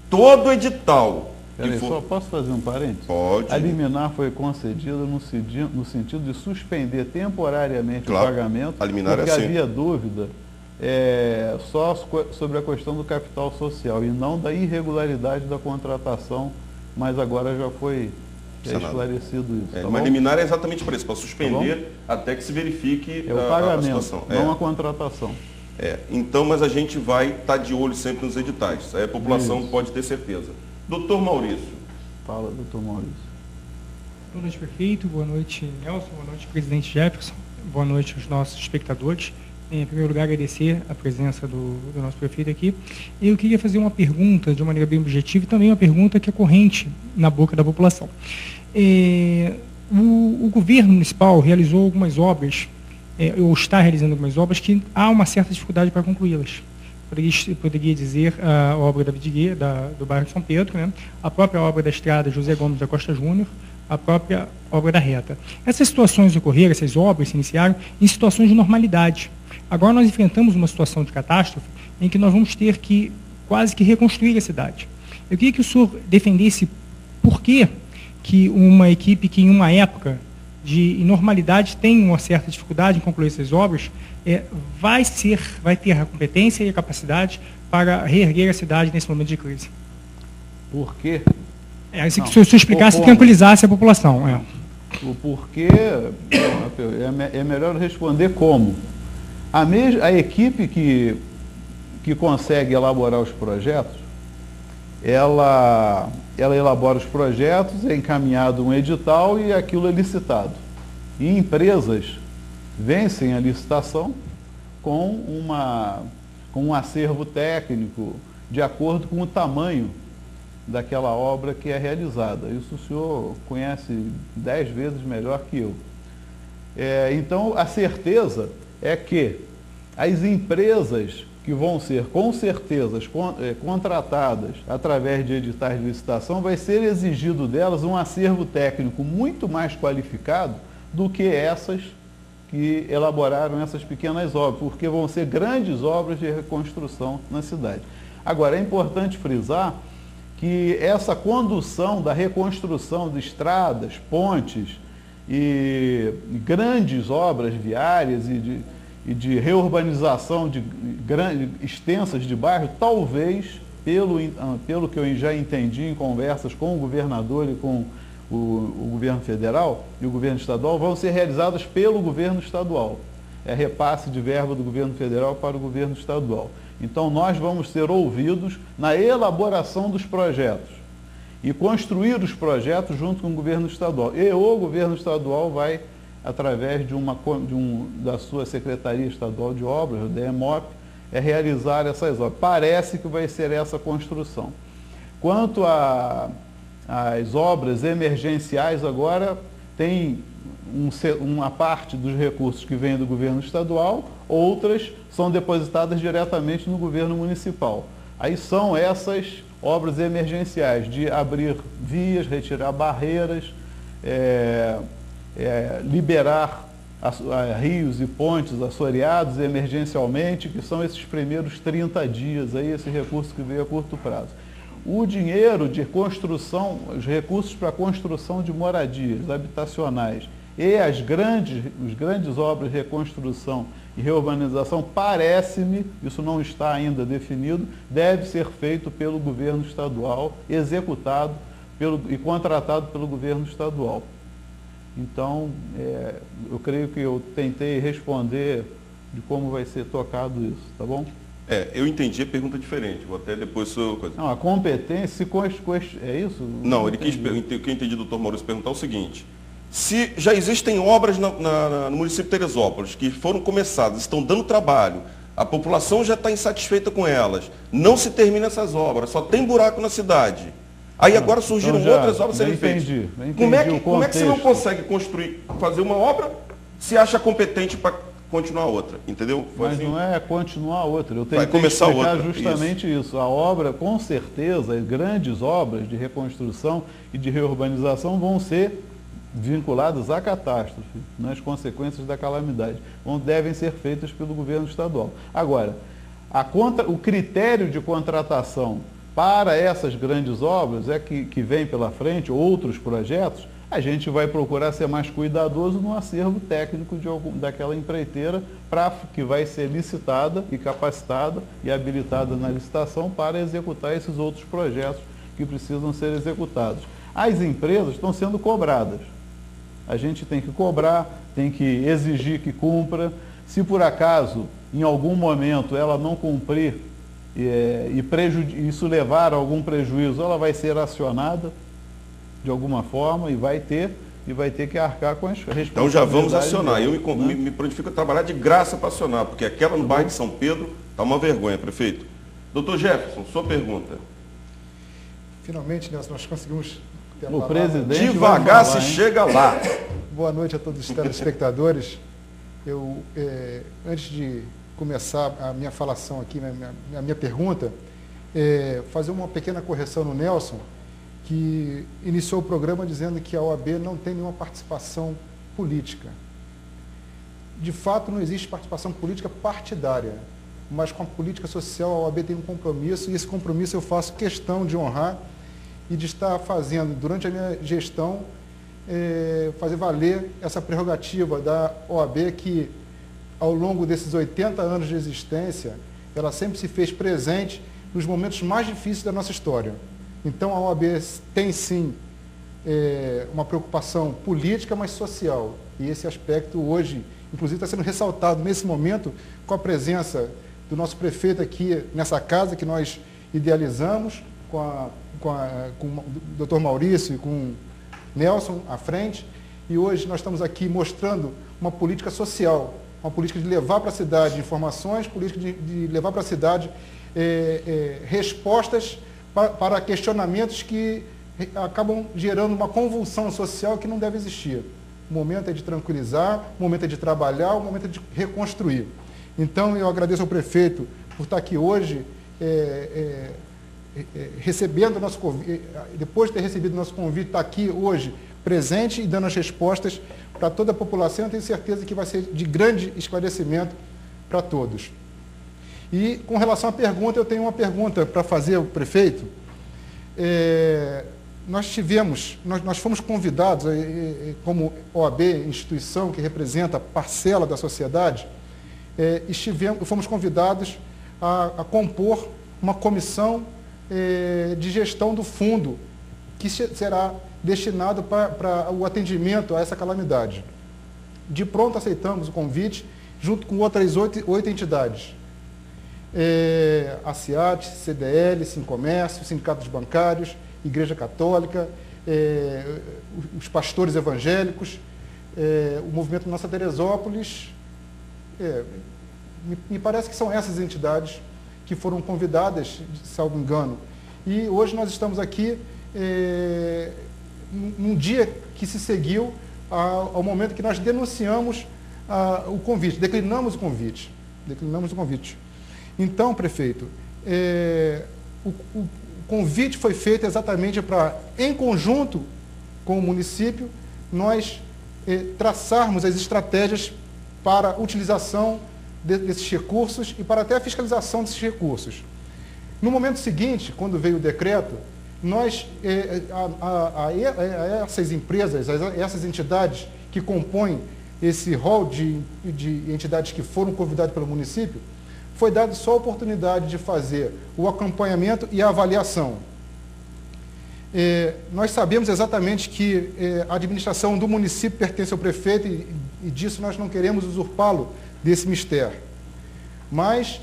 Todo edital. Só posso fazer um parênteses? Pode. A liminar foi concedida no sentido de suspender temporariamente o pagamento, porque havia dúvida só sobre a questão do capital social e não da irregularidade da contratação, mas agora já foi esclarecido isso. Mas liminar é exatamente para isso, para suspender até que se verifique o pagamento, a situação. Não a contratação. Então, mas a gente vai estar de olho sempre nos editais. Aí a população pode ter certeza. Doutor Maurício. Fala, doutor Maurício. Boa noite, prefeito. Boa noite, Nelson. Boa noite, presidente Jefferson. Boa noite aos nossos espectadores. Em primeiro lugar, agradecer a presença do nosso prefeito aqui. Eu queria fazer uma pergunta de uma maneira bem objetiva e também uma pergunta que é corrente na boca da população. O governo municipal realizou algumas obras, ou está realizando algumas obras que há uma certa dificuldade para concluí-las. Poderia dizer a obra da Vidigueira, do bairro de São Pedro, né? A própria obra da estrada José Gomes da Costa Júnior, a própria obra da Reta. Essas situações ocorreram, essas obras se iniciaram em situações de normalidade. Agora nós enfrentamos uma situação de catástrofe em que nós vamos ter que quase que reconstruir a cidade. Eu queria que o senhor defendesse por que uma equipe que em uma época de normalidade tem uma certa dificuldade em concluir essas obras, vai ter a competência e a capacidade para reerguer a cidade nesse momento de crise. Por quê? Se o senhor explicasse e tranquilizasse a população. O porquê é melhor responder como. A equipe que consegue elaborar os projetos, ela elabora os projetos, é encaminhado um edital e aquilo é licitado. E empresas vencem a licitação com um acervo técnico de acordo com o tamanho daquela obra que é realizada. Isso o senhor conhece 10 vezes melhor que eu. Então, a certeza é que as empresas que vão ser, com certeza, contratadas através de editais de licitação, vai ser exigido delas um acervo técnico muito mais qualificado do que essas que elaboraram essas pequenas obras, porque vão ser grandes obras de reconstrução na cidade. Agora, é importante frisar que essa condução da reconstrução de estradas, pontes e grandes obras viárias e de reurbanização de extensas de bairro, talvez, pelo que eu já entendi em conversas com o governador e com o governo federal e o governo estadual, vão ser realizadas pelo governo estadual. É repasse de verba do governo federal para o governo estadual. Então, nós vamos ser ouvidos na elaboração dos projetos e construir os projetos junto com o governo estadual. E o governo estadual vai, através da sua Secretaria Estadual de Obras, o DEMOP, realizar essas obras. Parece que vai ser essa construção. Quanto às obras emergenciais, agora tem uma parte dos recursos que vem do governo estadual, outras são depositadas diretamente no governo municipal. Aí são essas obras emergenciais, de abrir vias, retirar barreiras, liberar rios e pontes assoreados emergencialmente, que são esses primeiros 30 dias, aí, esse recurso que veio a curto prazo. O dinheiro de construção, os recursos para a construção de moradias habitacionais e as grandes obras de reconstrução e reurbanização, parece-me, isso não está ainda definido, deve ser feito pelo governo estadual, executado e contratado pelo governo estadual. Então, eu creio que eu tentei responder de como vai ser tocado isso, tá bom? Eu entendi a pergunta diferente, vou até depois... Não, a competência, é isso? Não, o que eu entendi, doutor Maurício, perguntar é o seguinte: se já existem obras no município de Teresópolis que foram começadas, estão dando trabalho, a população já está insatisfeita com elas, não se termina essas obras, só tem buraco na cidade. Aí agora surgiram outras obras serem feitas. Como é que você não consegue fazer uma obra se acha competente para continuar outra? Entendeu? Mas assim, não é continuar a outra. Eu tentei explicar justamente isso. A obra, com certeza, as grandes obras de reconstrução e de reurbanização vão ser vinculadas à catástrofe, nas consequências da calamidade. Devem ser feitas pelo governo estadual. Agora, o critério de contratação para essas grandes obras que vem pela frente, outros projetos, a gente vai procurar ser mais cuidadoso no acervo técnico daquela empreiteira que vai ser licitada e capacitada e habilitada na licitação para executar esses outros projetos que precisam ser executados. As empresas estão sendo cobradas. A gente tem que cobrar, tem que exigir que cumpra. Se por acaso, em algum momento, ela não cumprir isso levar a algum prejuízo, ela vai ser acionada de alguma forma e vai ter que arcar com as responsabilidades. Então já vamos acionar. Eu me prontifico a trabalhar de graça para acionar, porque aquela no bairro de São Pedro está uma vergonha, prefeito. Doutor Jefferson, sua pergunta. Finalmente, Nelson, nós conseguimos ter a palavra. O presidente devagar se chega lá. Boa noite a todos os telespectadores. Antes de começar a minha falação aqui, a minha pergunta, fazer uma pequena correção no Nelson, que iniciou o programa dizendo que a OAB não tem nenhuma participação política. De fato, não existe participação política partidária, mas com a política social a OAB tem um compromisso, e esse compromisso eu faço questão de honrar e de estar fazendo, durante a minha gestão, fazer valer essa prerrogativa da OAB que, ao longo desses 80 anos de existência, ela sempre se fez presente nos momentos mais difíceis da nossa história. Então, a OAB tem, sim, uma preocupação política, mas social. E esse aspecto hoje, inclusive, está sendo ressaltado nesse momento com a presença do nosso prefeito aqui nessa casa, que nós idealizamos, com o doutor Maurício e com o Nelson à frente. E hoje nós estamos aqui mostrando uma política social, uma política de levar para a cidade informações, política de levar para a cidade respostas para questionamentos que acabam gerando uma convulsão social que não deve existir. O momento é de tranquilizar, o momento é de trabalhar, o momento é de reconstruir. Então, eu agradeço ao prefeito por estar aqui hoje, recebendo o nosso convite, depois de ter recebido o nosso convite, estar aqui hoje presente e dando as respostas para toda a população. Eu tenho certeza que vai ser de grande esclarecimento para todos. E com relação à pergunta, eu tenho uma pergunta para fazer ao prefeito. Nós fomos convidados, como OAB, instituição que representa a parcela da sociedade, fomos convidados a compor uma comissão de gestão do fundo, que será destinado para o atendimento a essa calamidade. De pronto aceitamos o convite, junto com outras 8 entidades. A CIAT, CDL, Sincomércio, Sindicatos Bancários, Igreja Católica, os pastores evangélicos, o Movimento Nossa Teresópolis. Me parece que são essas entidades que foram convidadas, salvo engano. E hoje nós estamos aqui num dia que se seguiu ao momento que nós denunciamos o convite, declinamos o convite. Então, prefeito, o convite foi feito exatamente para, em conjunto com o município, nós traçarmos as estratégias para a utilização desses recursos e para até a fiscalização desses recursos. No momento seguinte, quando veio o decreto, nós, a essas empresas, a essas entidades que compõem esse rol de entidades que foram convidadas pelo município, foi dada só a oportunidade de fazer o acompanhamento e a avaliação. Nós sabemos exatamente que a administração do município pertence ao prefeito e disso nós não queremos usurpá-lo desse mistério. Mas,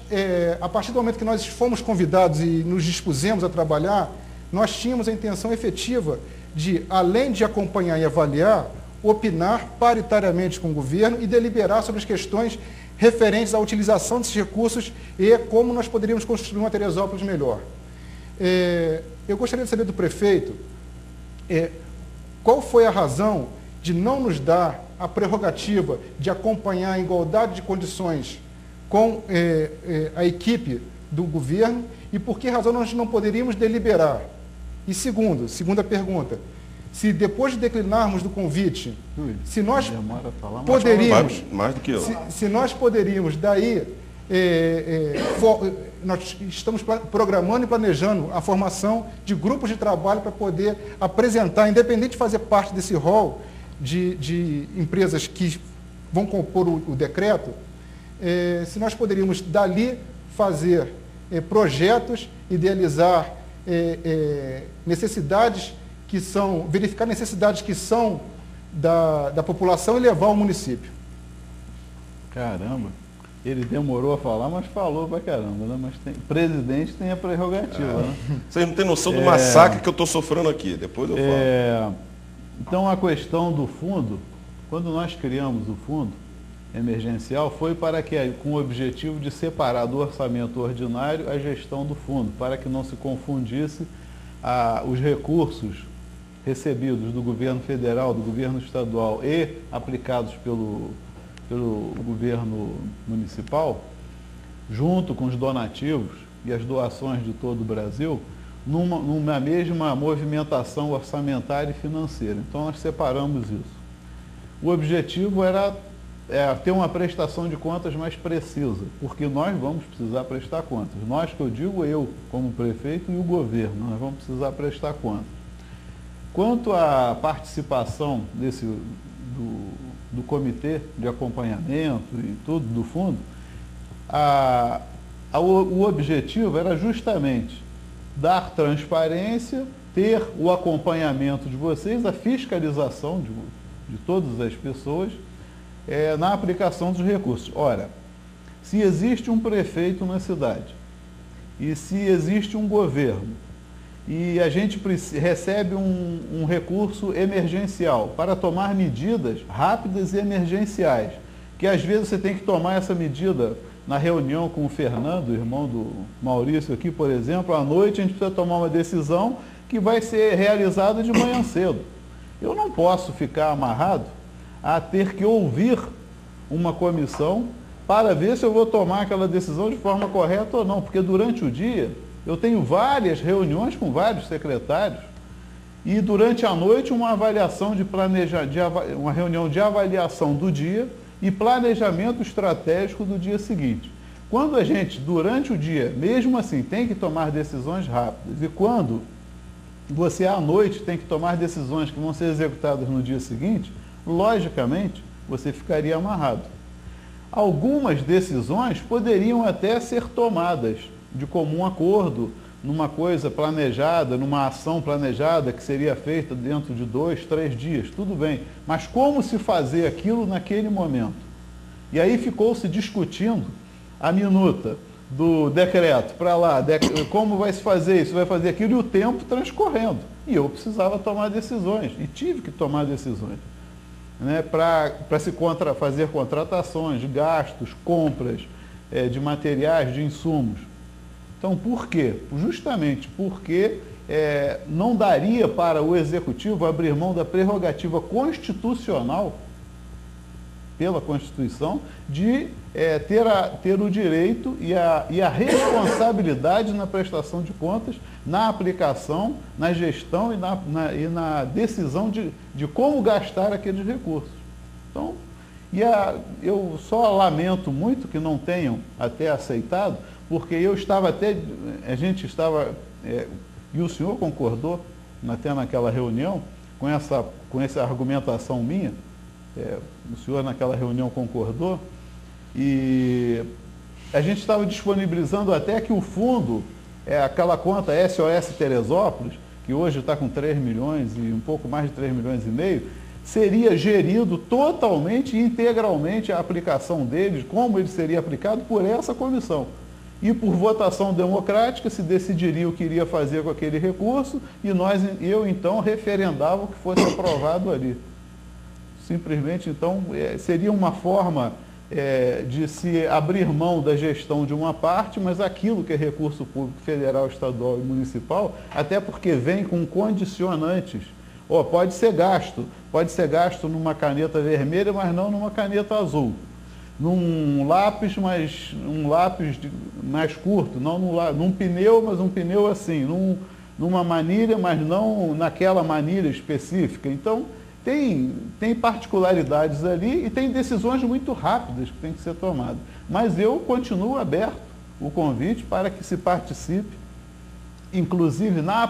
a partir do momento que nós fomos convidados e nos dispusemos a trabalhar, nós tínhamos a intenção efetiva de, além de acompanhar e avaliar, opinar paritariamente com o governo e deliberar sobre as questões referentes à utilização desses recursos e como nós poderíamos construir uma Teresópolis melhor. Eu gostaria de saber do prefeito qual foi a razão de não nos dar a prerrogativa de acompanhar em igualdade de condições com a equipe do governo e por que razão nós não poderíamos deliberar. E segunda pergunta, se depois de declinarmos do convite, se nós poderíamos, mais do que eu. Se nós poderíamos, daí, nós estamos programando e planejando a formação de grupos de trabalho para poder apresentar, independente de fazer parte desse rol de empresas que vão compor o decreto, se nós poderíamos, dali, fazer projetos, idealizar necessidades que são, verificar necessidades que são da população e levar ao município. Caramba, ele demorou a falar, mas falou pra caramba, né? Mas o presidente tem a prerrogativa, né? Vocês não têm noção do massacre que eu estou sofrendo aqui, depois eu falo. Então, a questão do fundo, quando nós criamos o fundo emergencial, foi para que, com o objetivo de separar do orçamento ordinário a gestão do fundo, para que não se confundisse os recursos recebidos do governo federal, do governo estadual e aplicados pelo governo municipal, junto com os donativos e as doações de todo o Brasil, numa mesma movimentação orçamentária e financeira. Então, nós separamos isso. O objetivo era ter uma prestação de contas mais precisa, porque nós vamos precisar prestar contas. Nós, que eu digo, eu, como prefeito, e o governo, nós vamos precisar prestar contas. Quanto à participação do comitê de acompanhamento e tudo do fundo, o objetivo era justamente dar transparência, ter o acompanhamento de vocês, a fiscalização de todas as pessoas na aplicação dos recursos. Ora, se existe um prefeito na cidade e se existe um governo e a gente recebe um recurso emergencial para tomar medidas rápidas e emergenciais, que às vezes você tem que tomar essa medida na reunião com o Fernando, irmão do Maurício aqui, por exemplo, à noite a gente precisa tomar uma decisão que vai ser realizada de manhã cedo. Eu não posso ficar amarrado a ter que ouvir uma comissão para ver se eu vou tomar aquela decisão de forma correta ou não, porque durante o dia eu tenho várias reuniões com vários secretários e durante a noite uma avaliação uma reunião de avaliação do dia e planejamento estratégico do dia seguinte. Quando a gente, durante o dia, mesmo assim, tem que tomar decisões rápidas, e quando você à noite tem que tomar decisões que vão ser executadas no dia seguinte, logicamente, você ficaria amarrado. Algumas decisões poderiam até ser tomadas de comum acordo, numa coisa planejada, numa ação planejada que seria feita dentro de 2, 3 dias, tudo bem. Mas como se fazer aquilo naquele momento? E aí ficou-se discutindo a minuta do decreto para lá, como vai se fazer isso, vai fazer aquilo, e o tempo transcorrendo. E eu precisava tomar decisões, e tive que tomar decisões, né, para fazer contratações, gastos, compras de materiais, de insumos. Então, por quê? Justamente porque não daria para o Executivo abrir mão da prerrogativa constitucional, pela Constituição, de ter o direito e a responsabilidade na prestação de contas, na aplicação, na gestão e na decisão de como gastar aqueles recursos. Então, eu só lamento muito que não tenham até aceitado, porque a gente estava, e o senhor concordou, até naquela reunião, com essa argumentação minha, o senhor naquela reunião concordou, e a gente estava disponibilizando até que o fundo, aquela conta SOS Teresópolis, que hoje está com 3 milhões e um pouco mais de 3 milhões e meio, seria gerido totalmente e integralmente a aplicação deles, como ele seria aplicado por essa comissão. E por votação democrática se decidiria o que iria fazer com aquele recurso e eu então referendava o que fosse aprovado ali. Simplesmente, então, seria uma forma de se abrir mão da gestão de uma parte, mas aquilo que é recurso público federal, estadual e municipal, até porque vem com condicionantes. Pode ser gasto numa caneta vermelha, mas não numa caneta azul. Num lápis, mas um lápis mais curto, não num pneu, mas um pneu assim, numa manilha, mas não naquela manilha específica. Então, tem particularidades ali e tem decisões muito rápidas que têm que ser tomadas. Mas eu continuo aberto o convite para que se participe, inclusive na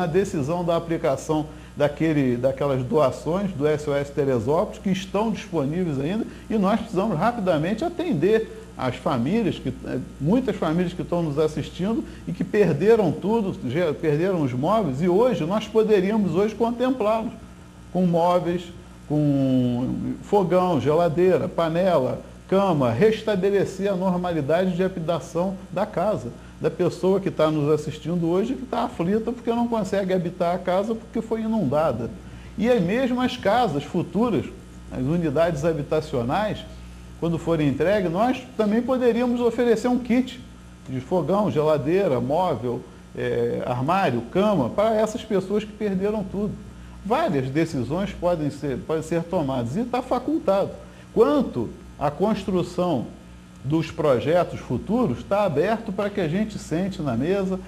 decisão da aplicação daquelas doações do SOS Teresópolis, que estão disponíveis ainda, e nós precisamos rapidamente atender as famílias, muitas famílias que estão nos assistindo e que perderam tudo, perderam os móveis, e hoje nós poderíamos contemplá-los com móveis, com fogão, geladeira, panela, cama, restabelecer a normalidade de habitação da casa, da pessoa que está nos assistindo hoje, que está aflita porque não consegue habitar a casa porque foi inundada. E aí mesmo as casas futuras, as unidades habitacionais, quando forem entregues, nós também poderíamos oferecer um kit de fogão, geladeira, móvel, armário, cama, para essas pessoas que perderam tudo. Várias decisões podem ser tomadas e está facultado. Quanto à construção dos projetos futuros, está aberto para que a gente sente na mesa,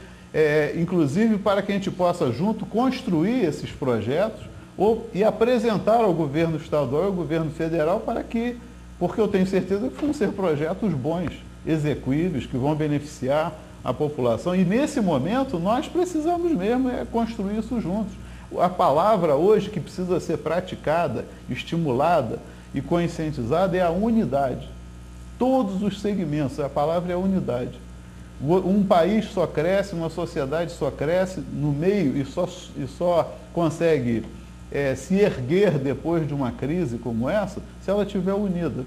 inclusive para que a gente possa junto construir esses projetos e apresentar ao governo estadual e ao governo federal porque eu tenho certeza que vão ser projetos bons, execuíveis, que vão beneficiar a população. E nesse momento nós precisamos mesmo construir isso juntos. A palavra hoje que precisa ser praticada, estimulada e conscientizada é a unidade. Todos os segmentos, a palavra é unidade. Um país só cresce, uma sociedade só cresce no meio e só consegue se erguer depois de uma crise como essa, se ela estiver unida.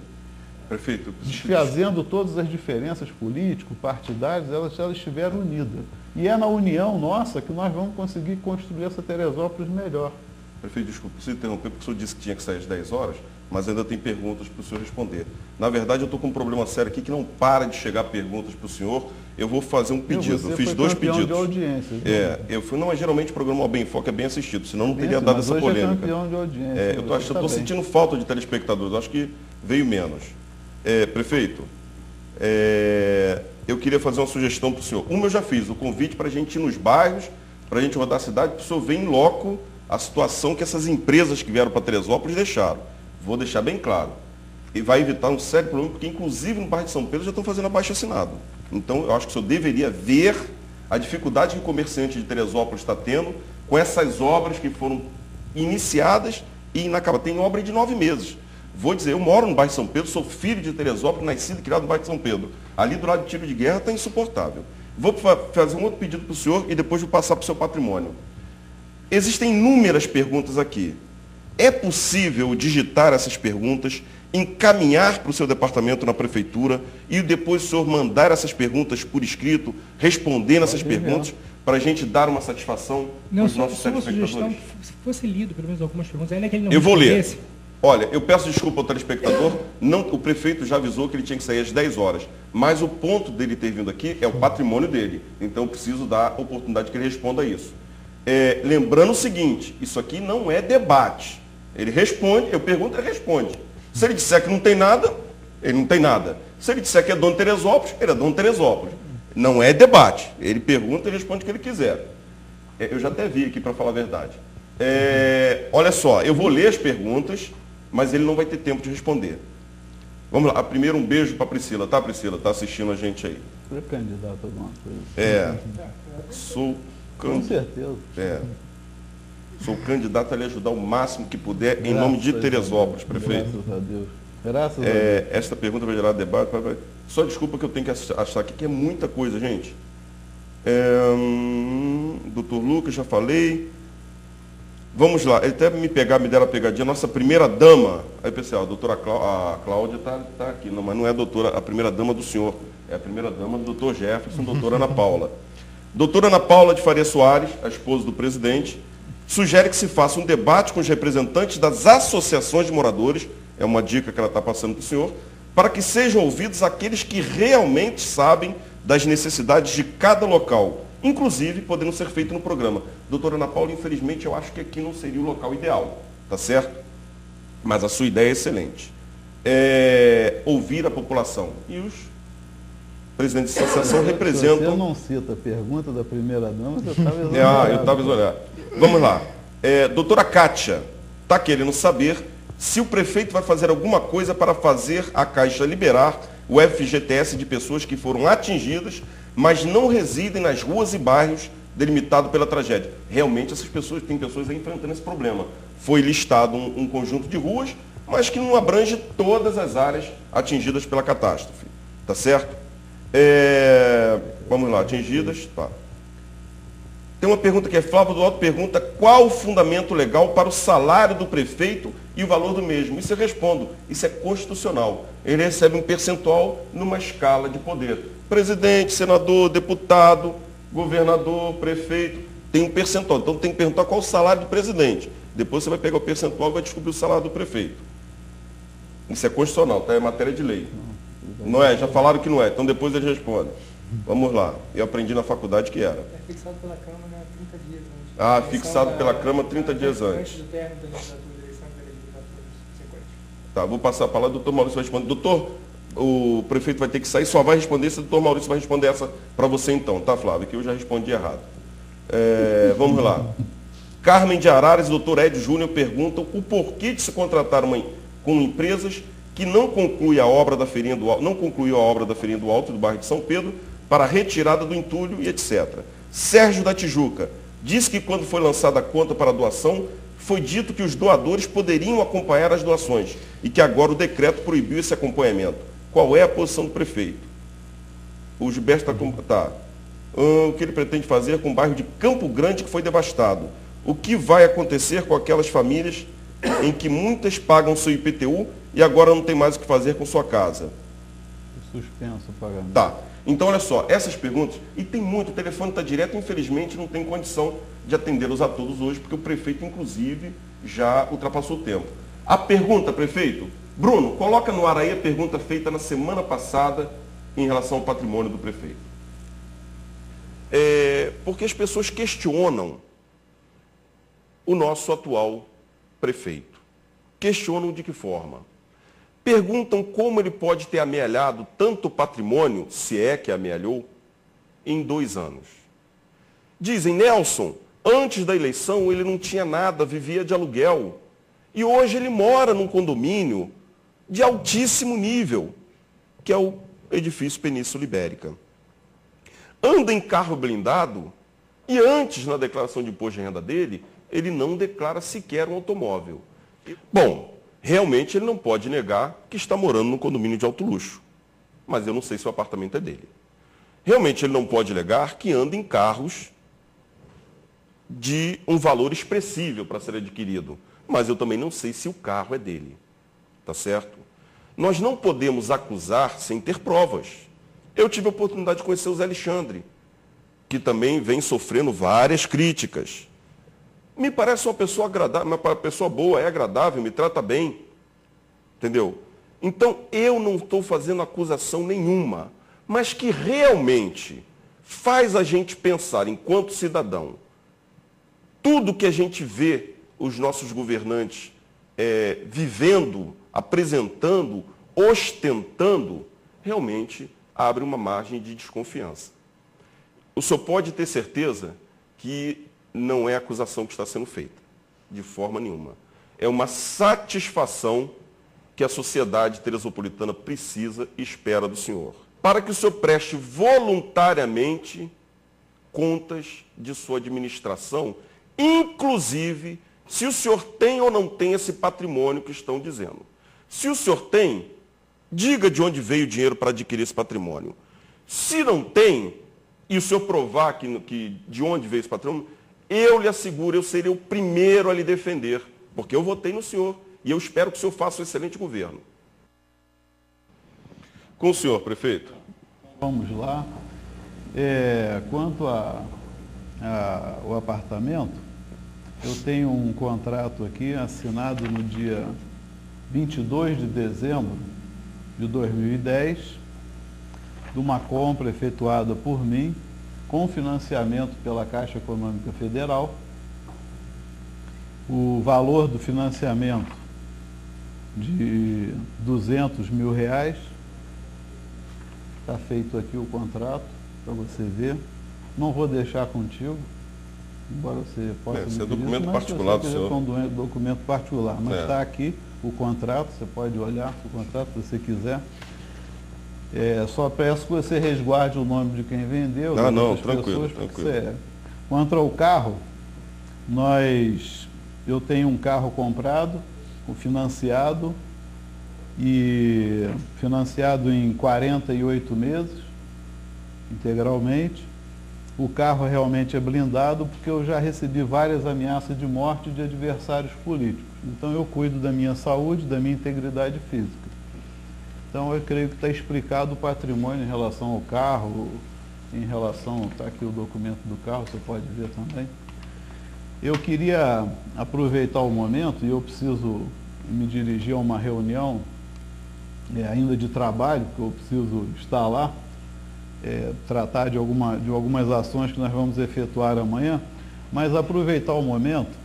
Prefeito. Desfazendo todas as diferenças político-partidárias, se ela estiver unida. E é na união nossa que nós vamos conseguir construir essa Teresópolis melhor. Prefeito, desculpe, preciso interromper, porque o senhor disse que tinha que sair às 10 horas. mas ainda tem perguntas para o senhor responder. Na verdade, eu estou com um problema sério aqui que não para de chegar perguntas para o senhor. Eu vou fazer um pedido. Eu fiz 2 pedidos. De audiência, eu fui, não, mas geralmente o programa Bem em Foco é bem assistido, senão não teria dado essa polêmica. É campeão de audiência. Eu estou sentindo falta de telespectadores, acho que veio menos. Prefeito, eu queria fazer uma sugestão para o senhor. Eu já fiz o convite para a gente ir nos bairros, para a gente rodar a cidade, para o senhor ver em loco a situação que essas empresas que vieram para Teresópolis deixaram. Vou deixar bem claro. E vai evitar um sério problema, porque inclusive no bairro de São Pedro já estão fazendo abaixo-assinado. Então, eu acho que o senhor deveria ver a dificuldade que o comerciante de Teresópolis está tendo com essas obras que foram iniciadas e inacabadas. Tem obra de 9 meses. Vou dizer, eu moro no bairro de São Pedro, sou filho de Teresópolis, nascido e criado no bairro de São Pedro. Ali do lado de tiro de guerra está insuportável. Vou fazer um outro pedido para o senhor e depois vou passar para o seu patrimônio. Existem inúmeras perguntas aqui. É possível digitar essas perguntas, encaminhar para o seu departamento na prefeitura e depois o senhor mandar essas perguntas por escrito, respondendo essas perguntas, para a gente dar uma satisfação aos nossos telespectadores? Se fosse lido pelo menos algumas perguntas, ainda que ele não Eu vou ler. respondesse. Olha, eu peço desculpa ao telespectador, o prefeito já avisou que ele tinha que sair às 10 horas, mas o ponto dele ter vindo aqui é o patrimônio dele, então eu preciso dar a oportunidade que ele responda isso. Lembrando o seguinte, isso aqui não é debate. Ele responde, eu pergunto, ele responde. Se ele disser que não tem nada, ele não tem nada. Se ele disser que é dono de Teresópolis, ele é dono de Teresópolis. Não é debate. Ele pergunta e responde o que ele quiser. Eu já até vi aqui, para falar a verdade. Olha só, eu vou ler as perguntas, mas ele não vai ter tempo de responder. Vamos lá. Primeiro, um beijo para a Priscila, tá, Priscila? Está assistindo a gente aí. Você é candidato a alguma coisa? Sou com certeza. Sou candidato a lhe ajudar o máximo que puder, em nome de Teresópolis, prefeito. Graças a Deus. Graças a Deus. Esta pergunta vai gerar debate. Só desculpa que eu tenho que achar aqui, que é muita coisa, gente. Doutor Lucas, já falei. Vamos lá, ele até me deram a pegadinha. Nossa primeira dama, aí pessoal, a doutora Cláudia está aqui, não, mas não é a primeira dama do senhor, é a primeira dama do doutor Jefferson, doutora Ana Paula. Doutora Ana Paula de Faria Soares, a esposa do presidente, sugere que se faça um debate com os representantes das associações de moradores, é uma dica que ela está passando para o senhor, para que sejam ouvidos aqueles que realmente sabem das necessidades de cada local, inclusive podendo ser feito no programa. Doutora Ana Paula, infelizmente, eu acho que aqui não seria o local ideal, tá certo? Mas a sua ideia é excelente. Ouvir a população. E os presidentes da associação representam... Se você não cita a pergunta da primeira-dama, você estava exonerado. Eu estava exonerado. Vamos lá. Doutora Kátia está querendo saber se o prefeito vai fazer alguma coisa para fazer a Caixa liberar o FGTS de pessoas que foram atingidas, mas não residem nas ruas e bairros delimitados pela tragédia. Realmente, essas pessoas, tem pessoas aí enfrentando esse problema. Foi listado um conjunto de ruas, mas que não abrange todas as áreas atingidas pela catástrofe. Tá certo? Vamos lá, atingidas. Tá. Tem uma pergunta que é Flávio do Alto, pergunta qual o fundamento legal para o salário do prefeito e o valor do mesmo. Isso eu respondo, isso é constitucional. Ele recebe um percentual numa escala de poder. Presidente, senador, deputado, governador, prefeito, tem um percentual. Então tem que perguntar qual o salário do presidente. Depois você vai pegar o percentual e vai descobrir o salário do prefeito. Isso é constitucional, tá? É matéria de lei. Não é? Já falaram que não é, então depois eles respondem. Vamos lá. Eu aprendi na faculdade que era. É fixado pela Câmara 30 dias antes. Fixado pela Câmara 30 dias antes. Antes do término da legislatura, da eleição da legislatura sequente. Tá, vou passar a palavra, o doutor Maurício vai responder. Doutor, o prefeito vai ter que sair, só vai responder se o doutor Maurício vai responder essa para você então, tá, Flávio? Que eu já respondi errado. Vamos lá. Carmen de Araras e doutor Ed Júnior perguntam o porquê de se contratar com empresas que não concluiu a obra da Feirinha do Alto do bairro de São Pedro para a retirada do entulho e etc. Sérgio da Tijuca diz que quando foi lançada a conta para a doação, foi dito que os doadores poderiam acompanhar as doações e que agora o decreto proibiu esse acompanhamento. Qual é a posição do prefeito? O Gilberto está... o que ele pretende fazer com o bairro de Campo Grande que foi devastado? O que vai acontecer com aquelas famílias em que muitas pagam seu IPTU e agora não tem mais o que fazer com sua casa? Suspenso o pagamento. Tá. Então, olha só, essas perguntas, e tem muito, o telefone está direto, infelizmente não tem condição de atendê-los a todos hoje, porque o prefeito, inclusive, já ultrapassou o tempo. A pergunta, prefeito, Bruno, coloca no ar aí a pergunta feita na semana passada em relação ao patrimônio do prefeito. Porque as pessoas questionam o nosso atual prefeito. Questionam de que forma? Perguntam como ele pode ter amealhado tanto patrimônio, se é que amealhou, em 2 anos. Dizem, Nelson, antes da eleição ele não tinha nada, vivia de aluguel. E hoje ele mora num condomínio de altíssimo nível, que é o edifício Península Ibérica. Anda em carro blindado e antes, na declaração de imposto de renda dele, ele não declara sequer um automóvel. Bom, realmente ele não pode negar que está morando num condomínio de alto luxo. Mas eu não sei se o apartamento é dele. Realmente ele não pode negar que anda em carros de um valor expressível para ser adquirido. Mas eu também não sei se o carro é dele. Tá certo? Nós não podemos acusar sem ter provas. Eu tive a oportunidade de conhecer o Zé Alexandre, que também vem sofrendo várias críticas. Me parece uma pessoa agradável, uma pessoa boa, é agradável, me trata bem. Entendeu? Então, eu não estou fazendo acusação nenhuma, mas que realmente faz a gente pensar, enquanto cidadão, tudo que a gente vê os nossos governantes vivendo, apresentando, ostentando, realmente abre uma margem de desconfiança. O senhor pode ter certeza que não é acusação que está sendo feita, de forma nenhuma. É uma satisfação que a sociedade teresopolitana precisa e espera do senhor, para que o senhor preste voluntariamente contas de sua administração, inclusive se o senhor tem ou não tem esse patrimônio que estão dizendo. Se o senhor tem, diga de onde veio o dinheiro para adquirir esse patrimônio. Se não tem, e o senhor provar que de onde veio esse patrimônio, eu lhe asseguro, eu serei o primeiro a lhe defender, porque eu votei no senhor e eu espero que o senhor faça um excelente governo. Com o senhor, prefeito. Vamos lá. Quanto ao apartamento, eu tenho um contrato aqui assinado no dia 22 de dezembro de 2010, de uma compra efetuada por mim, com financiamento pela Caixa Econômica Federal. O valor do financiamento de R$200 mil. Está feito aqui o contrato, para você ver. Não vou deixar contigo, embora você possa... Esse é documento particular do senhor. É um documento particular, mas está aqui o contrato, você pode olhar o contrato se você quiser. Só peço que você resguarde o nome de quem vendeu. Não, tranquilo, tranquilo. Quanto ao carro, eu tenho um carro comprado, financiado em 48 meses, integralmente. O carro realmente é blindado porque eu já recebi várias ameaças de morte de adversários políticos. Então eu cuido da minha saúde, da minha integridade física. Então eu creio que está explicado o patrimônio em relação ao carro, está aqui o documento do carro, você pode ver também. Eu queria aproveitar o momento, e eu preciso me dirigir a uma reunião ainda de trabalho, que eu preciso estar lá, tratar de algumas ações que nós vamos efetuar amanhã, mas aproveitar o momento,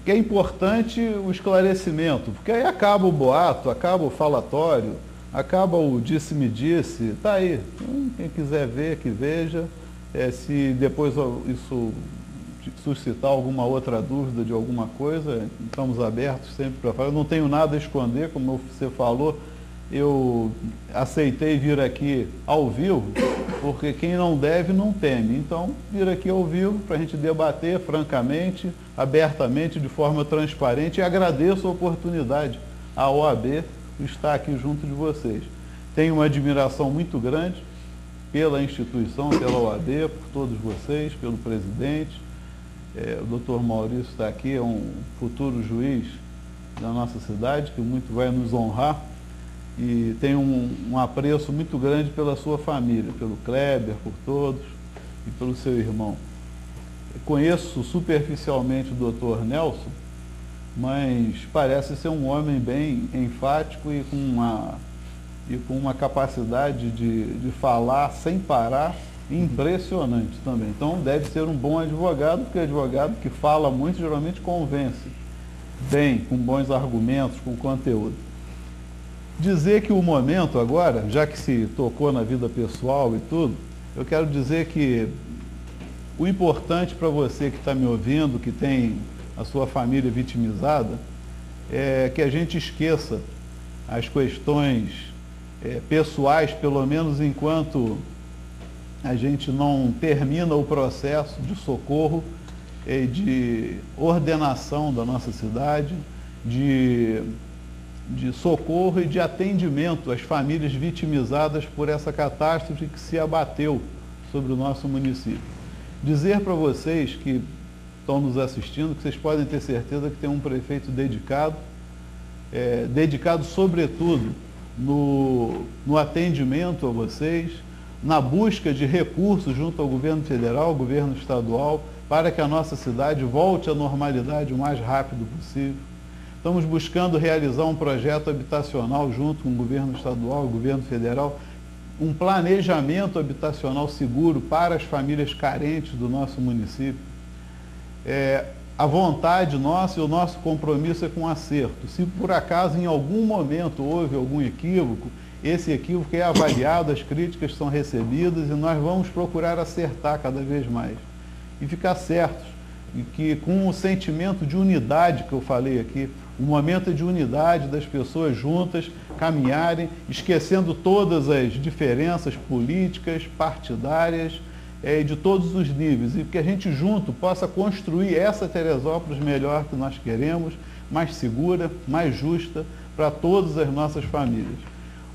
que é importante o esclarecimento, porque aí acaba o boato, acaba o falatório, acaba o disse-me-disse, está aí. Quem quiser ver, que veja. Se depois isso suscitar alguma outra dúvida de alguma coisa, estamos abertos sempre para falar. Eu não tenho nada a esconder, como você falou. Eu aceitei vir aqui ao vivo, porque quem não deve não teme. Então, vir aqui ao vivo para a gente debater francamente, abertamente, de forma transparente, e agradeço a oportunidade à OAB de estar aqui junto de vocês. Tenho uma admiração muito grande pela instituição, pela OAB, por todos vocês, pelo presidente. O Dr. Maurício está aqui, é um futuro juiz da nossa cidade, que muito vai nos honrar. E tenho um apreço muito grande pela sua família, pelo Kleber, por todos e pelo seu irmão. Conheço superficialmente o Dr. Nelson, mas parece ser um homem bem enfático e com uma capacidade de falar sem parar impressionante também. Então deve ser um bom advogado, porque advogado que fala muito geralmente convence bem, com bons argumentos, com conteúdo. Dizer que o momento agora, já que se tocou na vida pessoal e tudo, eu quero dizer que o importante para você que está me ouvindo, que tem a sua família vitimizada, é que a gente esqueça as questões pessoais, pelo menos enquanto a gente não termina o processo de socorro e de ordenação da nossa cidade, de socorro e de atendimento às famílias vitimizadas por essa catástrofe que se abateu sobre o nosso município. Dizer para vocês que estão nos assistindo que vocês podem ter certeza que tem um prefeito dedicado, dedicado sobretudo no atendimento a vocês, na busca de recursos junto ao governo federal, ao governo estadual, para que a nossa cidade volte à normalidade o mais rápido possível. Estamos buscando realizar um projeto habitacional junto com o governo estadual, o governo federal, um planejamento habitacional seguro para as famílias carentes do nosso município. A vontade nossa e o nosso compromisso é com acerto. Se por acaso em algum momento houve algum equívoco, esse equívoco é avaliado, as críticas são recebidas e nós vamos procurar acertar cada vez mais. E ficar certos que com o sentimento de unidade que eu falei aqui, o momento de unidade das pessoas juntas, caminharem, esquecendo todas as diferenças políticas, partidárias, de todos os níveis, e que a gente junto possa construir essa Teresópolis melhor que nós queremos, mais segura, mais justa para todas as nossas famílias.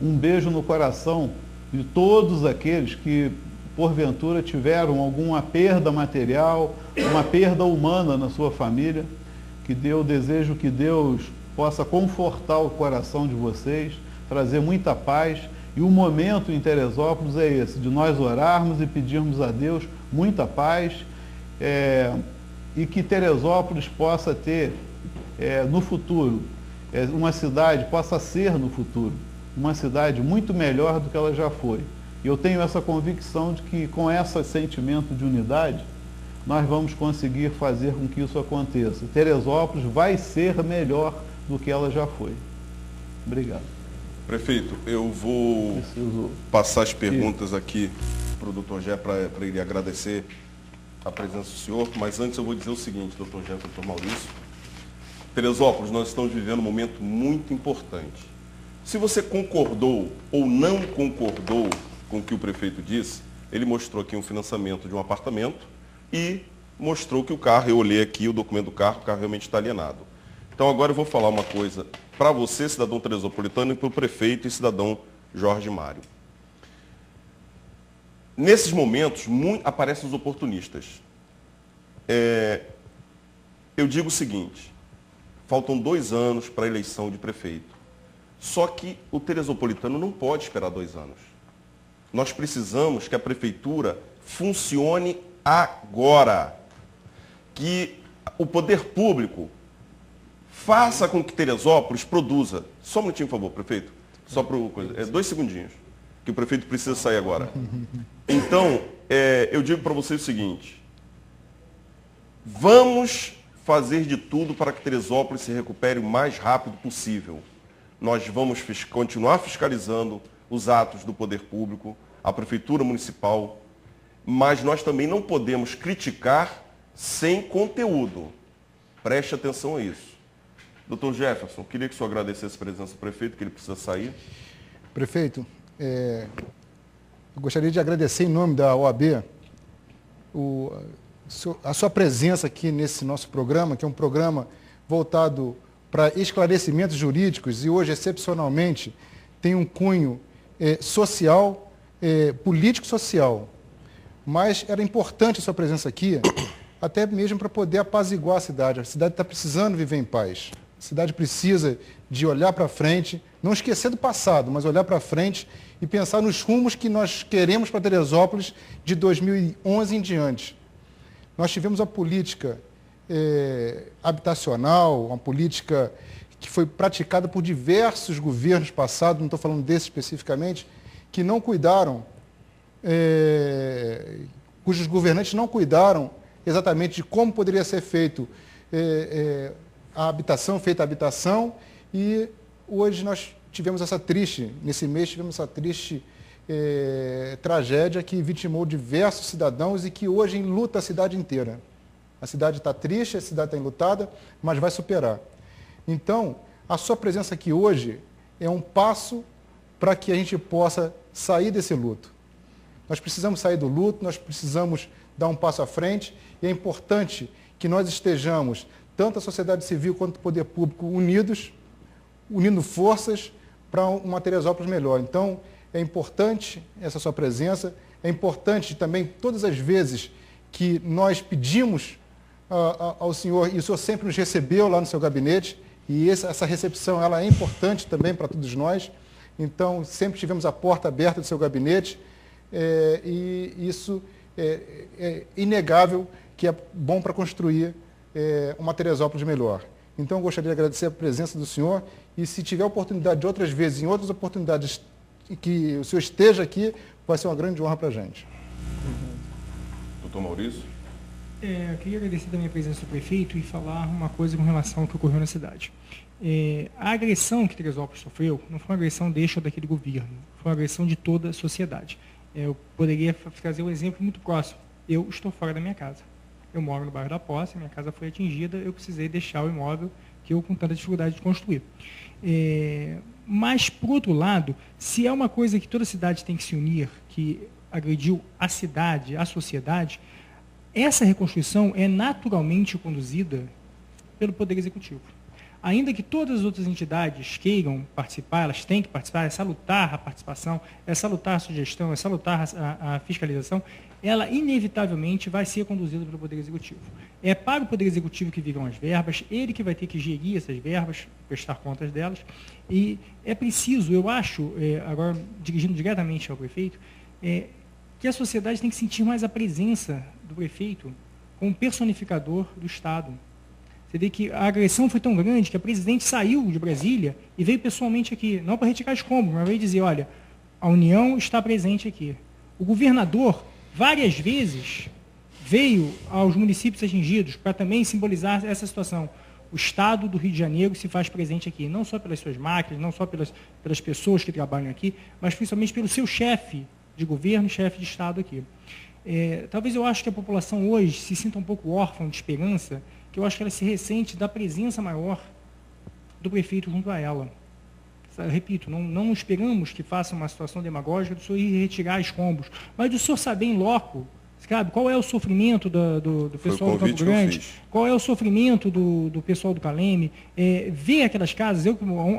Um beijo no coração de todos aqueles que, porventura, tiveram alguma perda material, uma perda humana na sua família. Eu desejo que Deus possa confortar o coração de vocês, trazer muita paz. E o momento em Teresópolis é esse, de nós orarmos e pedirmos a Deus muita paz e que Teresópolis possa ter no futuro, uma cidade, possa ser no futuro, uma cidade muito melhor do que ela já foi. E eu tenho essa convicção de que com esse sentimento de unidade, nós vamos conseguir fazer com que isso aconteça. Teresópolis vai ser melhor do que ela já foi. Obrigado. Prefeito, eu vou passar as perguntas aqui para o doutor Gé, para ele agradecer a presença do senhor, mas antes eu vou dizer o seguinte, doutor Gé, doutor Maurício. Teresópolis, nós estamos vivendo um momento muito importante. Se você concordou ou não concordou com o que o prefeito disse, ele mostrou aqui um financiamento de um apartamento e mostrou que o carro, eu olhei aqui o documento do carro, o carro realmente está alienado. Então agora eu vou falar uma coisa para você, cidadão teresopolitano, e para o prefeito e cidadão Jorge Mário. Nesses momentos, aparecem os oportunistas. Eu digo o seguinte, faltam 2 anos para a eleição de prefeito. Só que o teresopolitano não pode esperar 2 anos. Nós precisamos que a prefeitura funcione agora. Que o poder público faça com que Teresópolis produza. Só um minutinho, por favor, prefeito. Só para 2 segundinhos, que o prefeito precisa sair agora. Então, eu digo para vocês o seguinte. Vamos fazer de tudo para que Teresópolis se recupere o mais rápido possível. Nós vamos continuar fiscalizando os atos do poder público, a prefeitura municipal, mas nós também não podemos criticar sem conteúdo. Preste atenção a isso. Doutor Jefferson, queria que o senhor agradecesse a presença do prefeito, que ele precisa sair. Prefeito, eu gostaria de agradecer em nome da OAB a sua presença aqui nesse nosso programa, que é um programa voltado para esclarecimentos jurídicos e hoje, excepcionalmente, tem um cunho social, político-social. Mas era importante a sua presença aqui, até mesmo para poder apaziguar a cidade. A cidade está precisando viver em paz. A cidade precisa de olhar para frente, não esquecer do passado, mas olhar para frente e pensar nos rumos que nós queremos para Teresópolis de 2011 em diante. Nós tivemos a política habitacional, uma política que foi praticada por diversos governos passados, não estou falando desse especificamente, que não cuidaram, cujos governantes não cuidaram exatamente de como poderia ser feito a habitação, e hoje nós tivemos nesse mês tivemos essa triste tragédia que vitimou diversos cidadãos e que hoje enluta a cidade inteira. A cidade está triste, a cidade está enlutada, mas vai superar. Então, a sua presença aqui hoje é um passo para que a gente possa sair desse luto. Nós precisamos sair do luto, nós precisamos dar um passo à frente, e é importante que nós estejamos, tanto a sociedade civil quanto o poder público, unindo forças para uma Teresópolis melhor. Então, é importante essa sua presença, é importante também todas as vezes que nós pedimos ao senhor, e o senhor sempre nos recebeu lá no seu gabinete, e essa recepção ela é importante também para todos nós. Então, sempre tivemos a porta aberta do seu gabinete, e isso é inegável que é bom para construir uma Teresópolis melhor. Então, eu gostaria de agradecer a presença do senhor, e se tiver oportunidade de outras vezes, em outras oportunidades que o senhor esteja aqui, vai ser uma grande honra para a gente. Doutor Maurício? Eu queria agradecer também a presença do prefeito e falar uma coisa com relação ao que ocorreu na cidade. A agressão que Teresópolis sofreu não foi uma agressão deste ou daquele governo, foi uma agressão de toda a sociedade. Eu poderia trazer um exemplo muito próximo. Eu estou fora da minha casa. Eu moro no bairro da Posse, minha casa foi atingida, eu precisei deixar o imóvel que eu com tanta dificuldade de construir. Mas, por outro lado, se é uma coisa que toda cidade tem que se unir, que agrediu a cidade, a sociedade, essa reconstrução é naturalmente conduzida pelo Poder Executivo. Ainda que todas as outras entidades queiram participar, elas têm que participar, é salutar a participação, é salutar a sugestão, é salutar a fiscalização, ela inevitavelmente vai ser conduzida pelo Poder Executivo. É para o Poder Executivo que virão as verbas, ele que vai ter que gerir essas verbas, prestar contas delas, e é preciso, eu acho, agora dirigindo diretamente ao prefeito, que a sociedade tem que sentir mais a presença do prefeito como personificador do Estado. Você vê que a agressão foi tão grande que a presidente saiu de Brasília e veio pessoalmente aqui, não para retirar escombros, mas veio dizer, olha, a União está presente aqui. O governador, várias vezes, veio aos municípios atingidos para também simbolizar essa situação. O Estado do Rio de Janeiro se faz presente aqui, não só pelas suas máquinas, não só pelas pessoas que trabalham aqui, mas principalmente pelo seu chefe de governo e chefe de Estado aqui. Talvez eu acho que a população hoje se sinta um pouco órfã de esperança, que eu acho que ela se ressente da presença maior do prefeito junto a ela. Repito, não esperamos que faça uma situação demagógica do senhor ir retirar escombros, mas do senhor saber em loco, sabe, qual é o sofrimento do pessoal do Campo Grande, qual é o sofrimento do pessoal do Caleme, ver aquelas casas,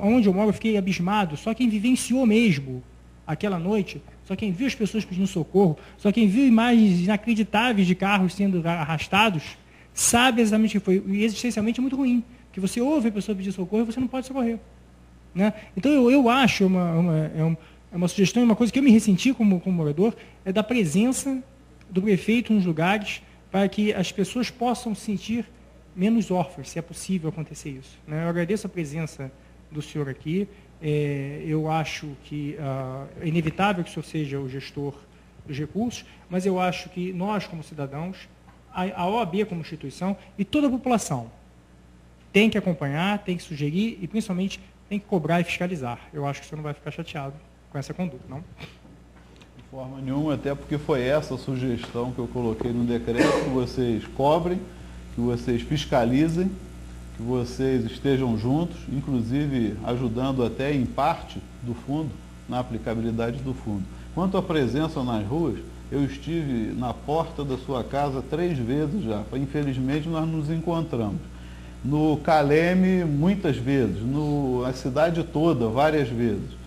onde eu moro eu fiquei abismado, só quem vivenciou mesmo aquela noite, só quem viu as pessoas pedindo socorro, só quem viu imagens inacreditáveis de carros sendo arrastados, sabe exatamente o que foi. E existencialmente é muito ruim, que você ouve a pessoa pedir socorro e você não pode socorrer. Né? Então eu acho, uma sugestão, uma coisa que eu me ressenti como morador, é da presença do prefeito nos lugares para que as pessoas possam se sentir menos órfãs, se é possível acontecer isso. Né? Eu agradeço a presença do senhor aqui. Eu acho que é inevitável que o senhor seja o gestor dos recursos, mas eu acho que nós, como cidadãos, a OAB como instituição e toda a população tem que acompanhar, tem que sugerir e, principalmente, tem que cobrar e fiscalizar. Eu acho que o senhor não vai ficar chateado com essa conduta, não? De forma nenhuma, até porque foi essa a sugestão que eu coloquei no decreto, que vocês cobrem, que vocês fiscalizem, que vocês estejam juntos, inclusive ajudando até em parte do fundo, na aplicabilidade do fundo. Quanto à presença nas ruas, eu estive na porta da sua casa 3 vezes já, infelizmente nós nos encontramos. No Caleme, muitas vezes, na cidade toda, várias vezes.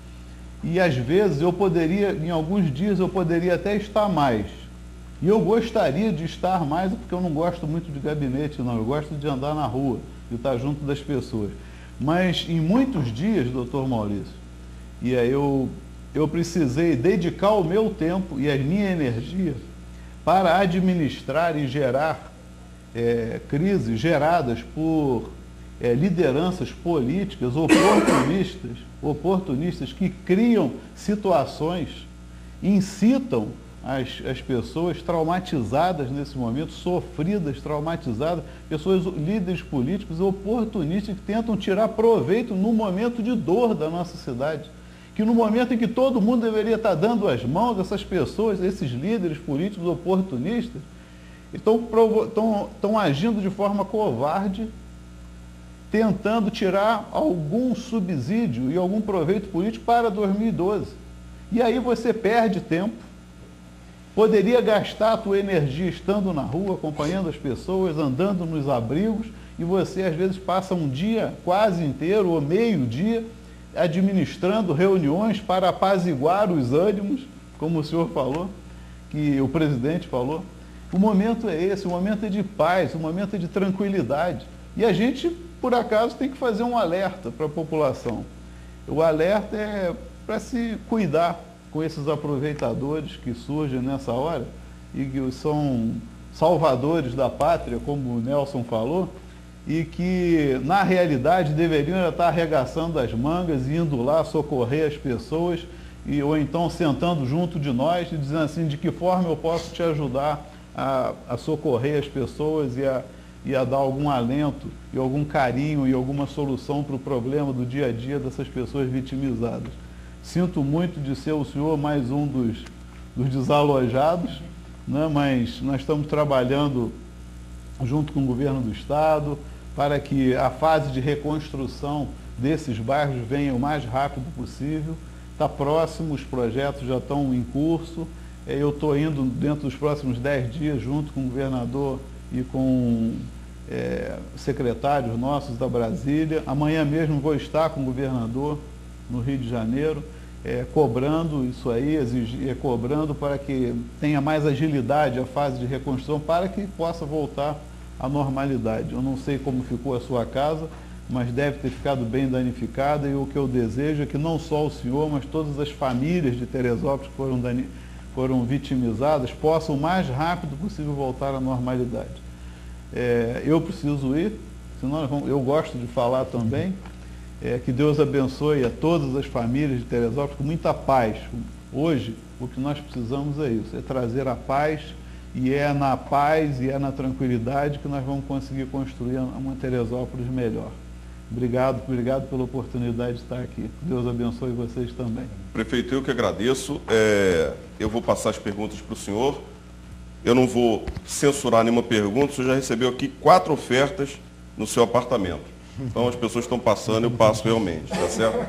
E às vezes eu poderia, em alguns dias eu poderia até estar mais. E eu gostaria de estar mais, porque eu não gosto muito de gabinete, não. Eu gosto de andar na rua, de estar junto das pessoas. Mas em muitos dias, doutor Maurício, e aí eu precisei dedicar o meu tempo e a minha energia para administrar e gerar crises geradas por lideranças políticas oportunistas que criam situações, incitam as pessoas traumatizadas nesse momento, sofridas, traumatizadas, pessoas, líderes políticos oportunistas que tentam tirar proveito no momento de dor da nossa cidade. Que no momento em que todo mundo deveria estar dando as mãos, essas pessoas, esses líderes políticos oportunistas, estão agindo de forma covarde, tentando tirar algum subsídio e algum proveito político para 2012. E aí você perde tempo, poderia gastar a tua energia estando na rua, acompanhando as pessoas, andando nos abrigos, e você às vezes passa um dia quase inteiro ou meio dia administrando reuniões para apaziguar os ânimos, como o senhor falou, que o presidente falou. O momento é esse, o momento é de paz, o momento é de tranquilidade. E a gente, por acaso, tem que fazer um alerta para a população. O alerta é para se cuidar com esses aproveitadores que surgem nessa hora e que são salvadores da pátria, como o Nelson falou, e que, na realidade, deveriam estar arregaçando as mangas e indo lá socorrer as pessoas, ou então sentando junto de nós e dizendo assim, de que forma eu posso te ajudar a socorrer as pessoas e a dar algum alento e algum carinho e alguma solução para o problema do dia a dia dessas pessoas vitimizadas. Sinto muito de ser o senhor mais um dos desalojados, né? Mas nós estamos trabalhando junto com o governo do Estado para que a fase de reconstrução desses bairros venha o mais rápido possível. Está próximo, os projetos já estão em curso. Eu estou indo dentro dos próximos 10 dias junto com o governador e com secretários nossos da Brasília. Amanhã mesmo vou estar com o governador no Rio de Janeiro, cobrando isso aí, cobrando para que tenha mais agilidade a fase de reconstrução, para que possa voltar à normalidade. Eu não sei como ficou a sua casa, mas deve ter ficado bem danificada, e o que eu desejo é que não só o senhor, mas todas as famílias de Teresópolis que foram vitimizadas possam o mais rápido possível voltar à normalidade. Eu preciso ir, senão eu gosto de falar também. Que Deus abençoe a todas as famílias de Teresópolis com muita paz. Hoje, o que nós precisamos é isso, é trazer a paz, e é na paz e é na tranquilidade que nós vamos conseguir construir uma Teresópolis melhor. Obrigado pela oportunidade de estar aqui. Deus abençoe vocês também. Prefeito, eu que agradeço. Eu vou passar as perguntas para o senhor. Eu não vou censurar nenhuma pergunta. O senhor já recebeu aqui 4 ofertas no seu apartamento. Então as pessoas estão passando, eu passo realmente, tá certo?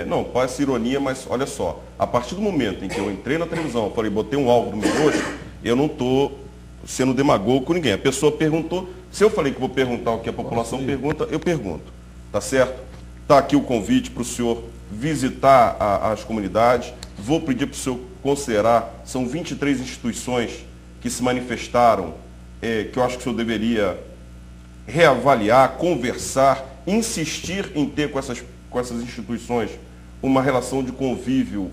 Não, parece ironia, mas olha só, a partir do momento em que eu entrei na televisão, falei, botei um alvo no meu rosto, eu não estou sendo demagogo com ninguém. A pessoa perguntou, se eu falei que vou perguntar o que a população pergunta, eu pergunto, tá certo? Está aqui o convite para o senhor visitar as comunidades, vou pedir para o senhor considerar, são 23 instituições que se manifestaram, que eu acho que o senhor deveria reavaliar, conversar, insistir em ter com essas instituições uma relação de convívio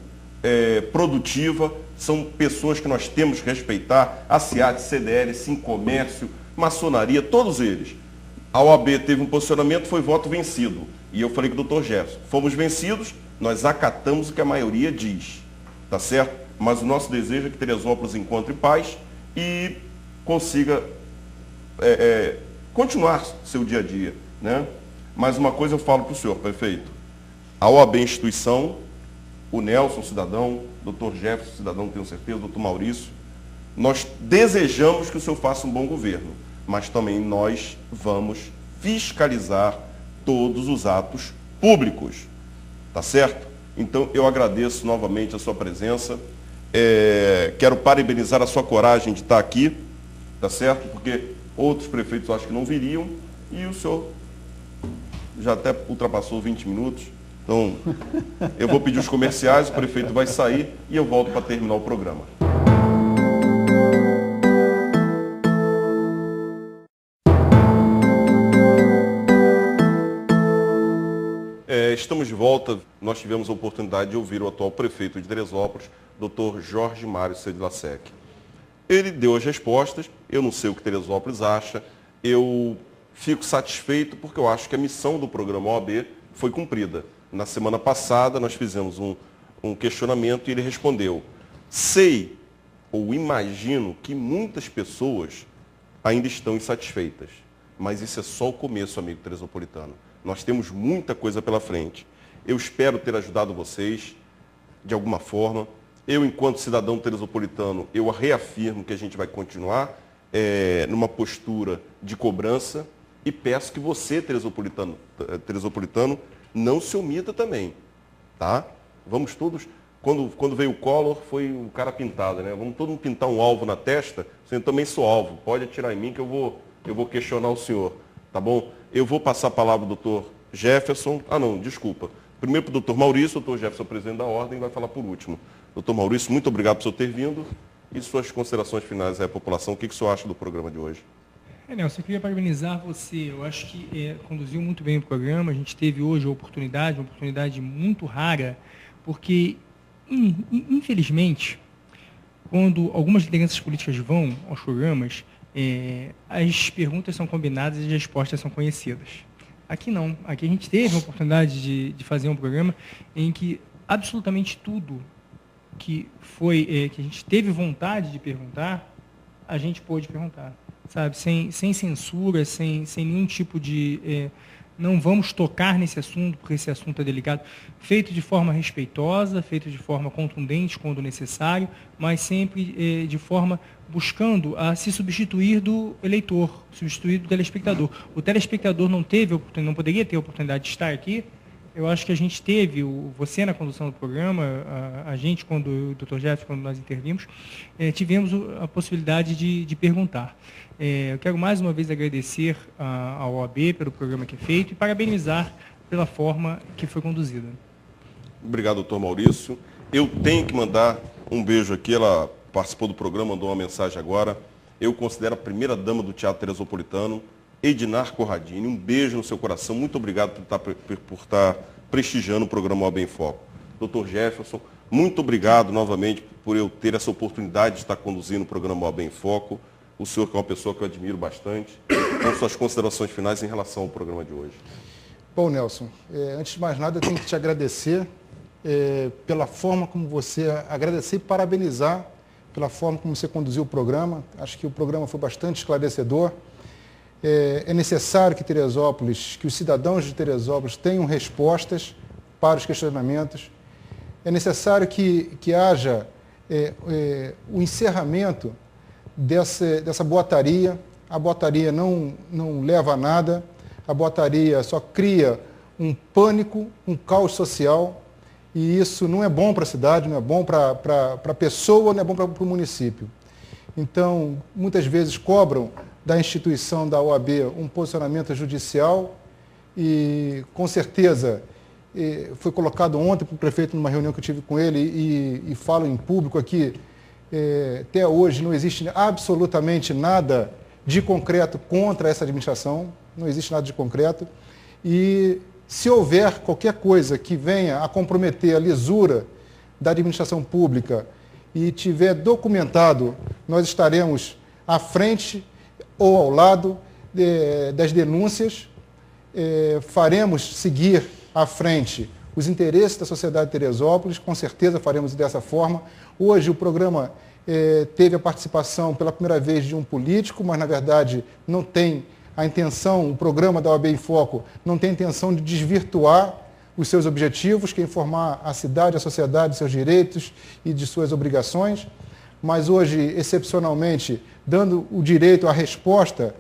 produtiva. São pessoas que nós temos que respeitar, a SEAT, CDL, Sincomércio, maçonaria, todos eles. A OAB teve um posicionamento, foi voto vencido. E eu falei com o Dr. Jefferson, fomos vencidos, nós acatamos o que a maioria diz, tá certo? Mas o nosso desejo é que Teresópolis encontre paz e consiga continuar seu dia a dia, né? Mas uma coisa eu falo para o senhor, prefeito. A OAB instituição, o Nelson cidadão, o Dr. Jefferson cidadão, tenho certeza, o Dr. Maurício, nós desejamos que o senhor faça um bom governo, mas também nós vamos fiscalizar todos os atos públicos, tá certo? Então eu agradeço novamente a sua presença, quero parabenizar a sua coragem de estar aqui, tá certo? Porque outros prefeitos acho que não viriam, e o senhor já até ultrapassou 20 minutos. Então, eu vou pedir os comerciais, o prefeito vai sair e eu volto para terminar o programa. Estamos de volta. Nós tivemos a oportunidade de ouvir o atual prefeito de Teresópolis, Dr. Jorge Mário Sedlacek. Ele deu as respostas, eu não sei o que Teresópolis acha, eu fico satisfeito porque eu acho que a missão do programa OAB foi cumprida. Na semana passada nós fizemos um questionamento e ele respondeu. Sei ou imagino que muitas pessoas ainda estão insatisfeitas, mas isso é só o começo, amigo teresopolitano. Nós temos muita coisa pela frente. Eu espero ter ajudado vocês de alguma forma. Eu, enquanto cidadão teresopolitano, eu reafirmo que a gente vai continuar numa postura de cobrança e peço que você, teresopolitano, não se omita também, tá? Vamos todos, quando veio o Collor, foi o cara pintado, né? Vamos todo mundo pintar um alvo na testa, eu também sou alvo, pode atirar em mim que eu vou questionar o senhor, tá bom? Eu vou passar a palavra ao doutor Jefferson, desculpa. Primeiro para o doutor Maurício, o doutor Jefferson, presidente da ordem, vai falar por último. Doutor Maurício, muito obrigado por o senhor ter vindo e suas considerações finais à população. O que o senhor acha do programa de hoje? Nelson, eu queria parabenizar você. Eu acho que conduziu muito bem o programa. A gente teve hoje uma oportunidade muito rara, porque, infelizmente, quando algumas lideranças políticas vão aos programas, as perguntas são combinadas e as respostas são conhecidas. Aqui não. Aqui a gente teve a oportunidade de fazer um programa em que absolutamente tudo que a gente teve vontade de perguntar, a gente pôde perguntar, sabe? Sem censura, sem nenhum tipo de... não vamos tocar nesse assunto, porque esse assunto é delicado. Feito de forma respeitosa, feito de forma contundente, quando necessário, mas sempre de forma buscando a se substituir do eleitor, substituir do telespectador. O telespectador não poderia ter a oportunidade de estar aqui. Eu acho que a gente teve, você na condução do programa, a gente, quando o Dr. Jefferson, quando nós intervimos, tivemos a possibilidade de perguntar. Eu quero mais uma vez agradecer ao OAB pelo programa que é feito e parabenizar pela forma que foi conduzida. Obrigado, doutor Maurício. Eu tenho que mandar um beijo aqui, ela participou do programa, mandou uma mensagem agora. Eu considero a primeira dama do Teatro Teresopolitano, Ednar Corradini, um beijo no seu coração, muito obrigado por estar prestigiando o programa OAB em Foco. Dr. Jefferson, muito obrigado novamente por eu ter essa oportunidade de estar conduzindo o programa OAB em Foco. O senhor que é uma pessoa que eu admiro bastante. Então, suas considerações finais em relação ao programa de hoje. Bom, Nelson, antes de mais nada eu tenho que te agradecer pela forma como agradecer e parabenizar pela forma como você conduziu o programa. Acho que o programa foi bastante esclarecedor. É necessário que os cidadãos de Teresópolis tenham respostas para os questionamentos. É necessário que haja o encerramento dessa boataria. A boataria não leva a nada, a boataria só cria um pânico, um caos social, e isso não é bom para a cidade, não é bom para a pessoa, não é bom para o município. Então, muitas vezes cobram da instituição da OAB um posicionamento judicial e, com certeza, foi colocado ontem para o prefeito numa reunião que eu tive com ele e falo em público aqui, até hoje não existe absolutamente nada de concreto contra essa administração, não existe nada de concreto, e se houver qualquer coisa que venha a comprometer a lisura da administração pública e tiver documentado, nós estaremos à frente ou ao lado das denúncias, faremos seguir à frente os interesses da sociedade de Teresópolis, com certeza faremos dessa forma. Hoje o programa teve a participação pela primeira vez de um político, mas na verdade não tem a intenção, o programa da OAB em Foco não tem a intenção de desvirtuar os seus objetivos, que é informar a cidade, a sociedade de seus direitos e de suas obrigações, mas hoje, excepcionalmente, dando o direito à resposta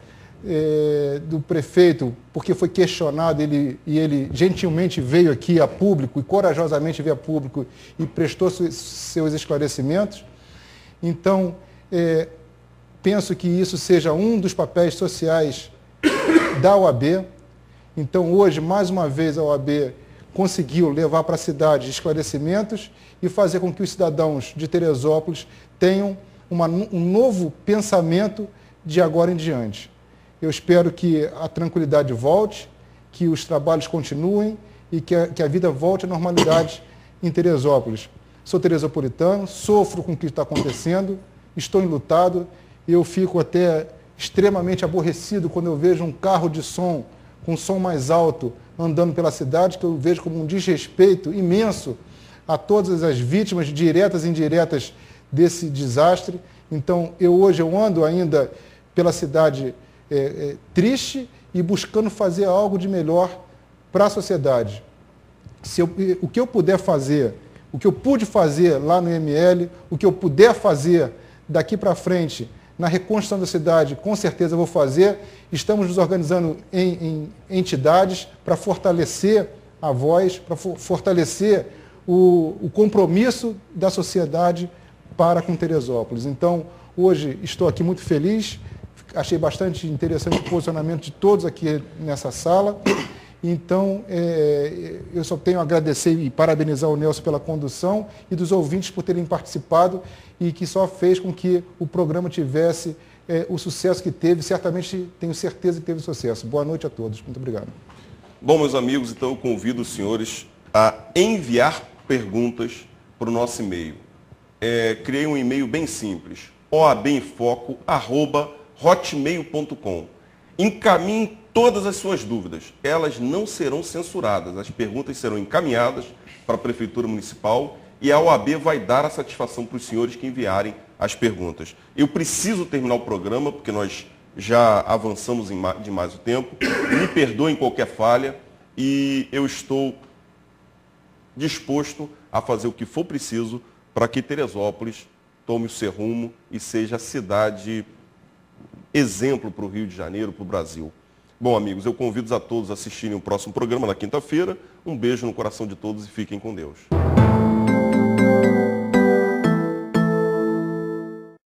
do prefeito, porque foi questionado e ele gentilmente veio aqui a público e corajosamente veio a público e prestou seus esclarecimentos. Então, penso que isso seja um dos papéis sociais da OAB. Então, hoje, mais uma vez, a OAB conseguiu levar para a cidade esclarecimentos e fazer com que os cidadãos de Teresópolis tenham um novo pensamento de agora em diante. Eu espero que a tranquilidade volte, que os trabalhos continuem e que a vida volte à normalidade em Teresópolis. Sou teresopolitano, sofro com o que está acontecendo, estou enlutado, eu fico até extremamente aborrecido quando eu vejo um carro de som com som mais alto andando pela cidade, que eu vejo como um desrespeito imenso a todas as vítimas diretas e indiretas desse desastre. Então, hoje eu ando ainda pela cidade triste e buscando fazer algo de melhor para a sociedade. O que eu puder fazer, o que eu pude fazer lá no IML, o que eu puder fazer daqui para frente na reconstrução da cidade, com certeza eu vou fazer. Estamos nos organizando em entidades para fortalecer a voz, para fortalecer o compromisso da sociedade para com Teresópolis. Então, hoje estou aqui muito feliz, achei bastante interessante o posicionamento de todos aqui nessa sala. Então, eu só tenho a agradecer e parabenizar o Nelson pela condução e dos ouvintes por terem participado e que só fez com que o programa tivesse o sucesso que teve. Certamente, tenho certeza que teve sucesso. Boa noite a todos. Muito obrigado. Bom, meus amigos, então eu convido os senhores a enviar perguntas para o nosso e-mail. Criei um e-mail bem simples, oabemfoco@hotmail.com. Encaminhem todas as suas dúvidas. Elas não serão censuradas. As perguntas serão encaminhadas para a Prefeitura Municipal e a OAB vai dar a satisfação para os senhores que enviarem as perguntas. Eu preciso terminar o programa, porque nós já avançamos demais o tempo. Me perdoem qualquer falha e eu estou disposto a fazer o que for preciso para que Teresópolis tome o seu rumo e seja a cidade exemplo para o Rio de Janeiro, para o Brasil. Bom, amigos, eu convido a todos a assistirem o próximo programa na quinta-feira. Um beijo no coração de todos e fiquem com Deus.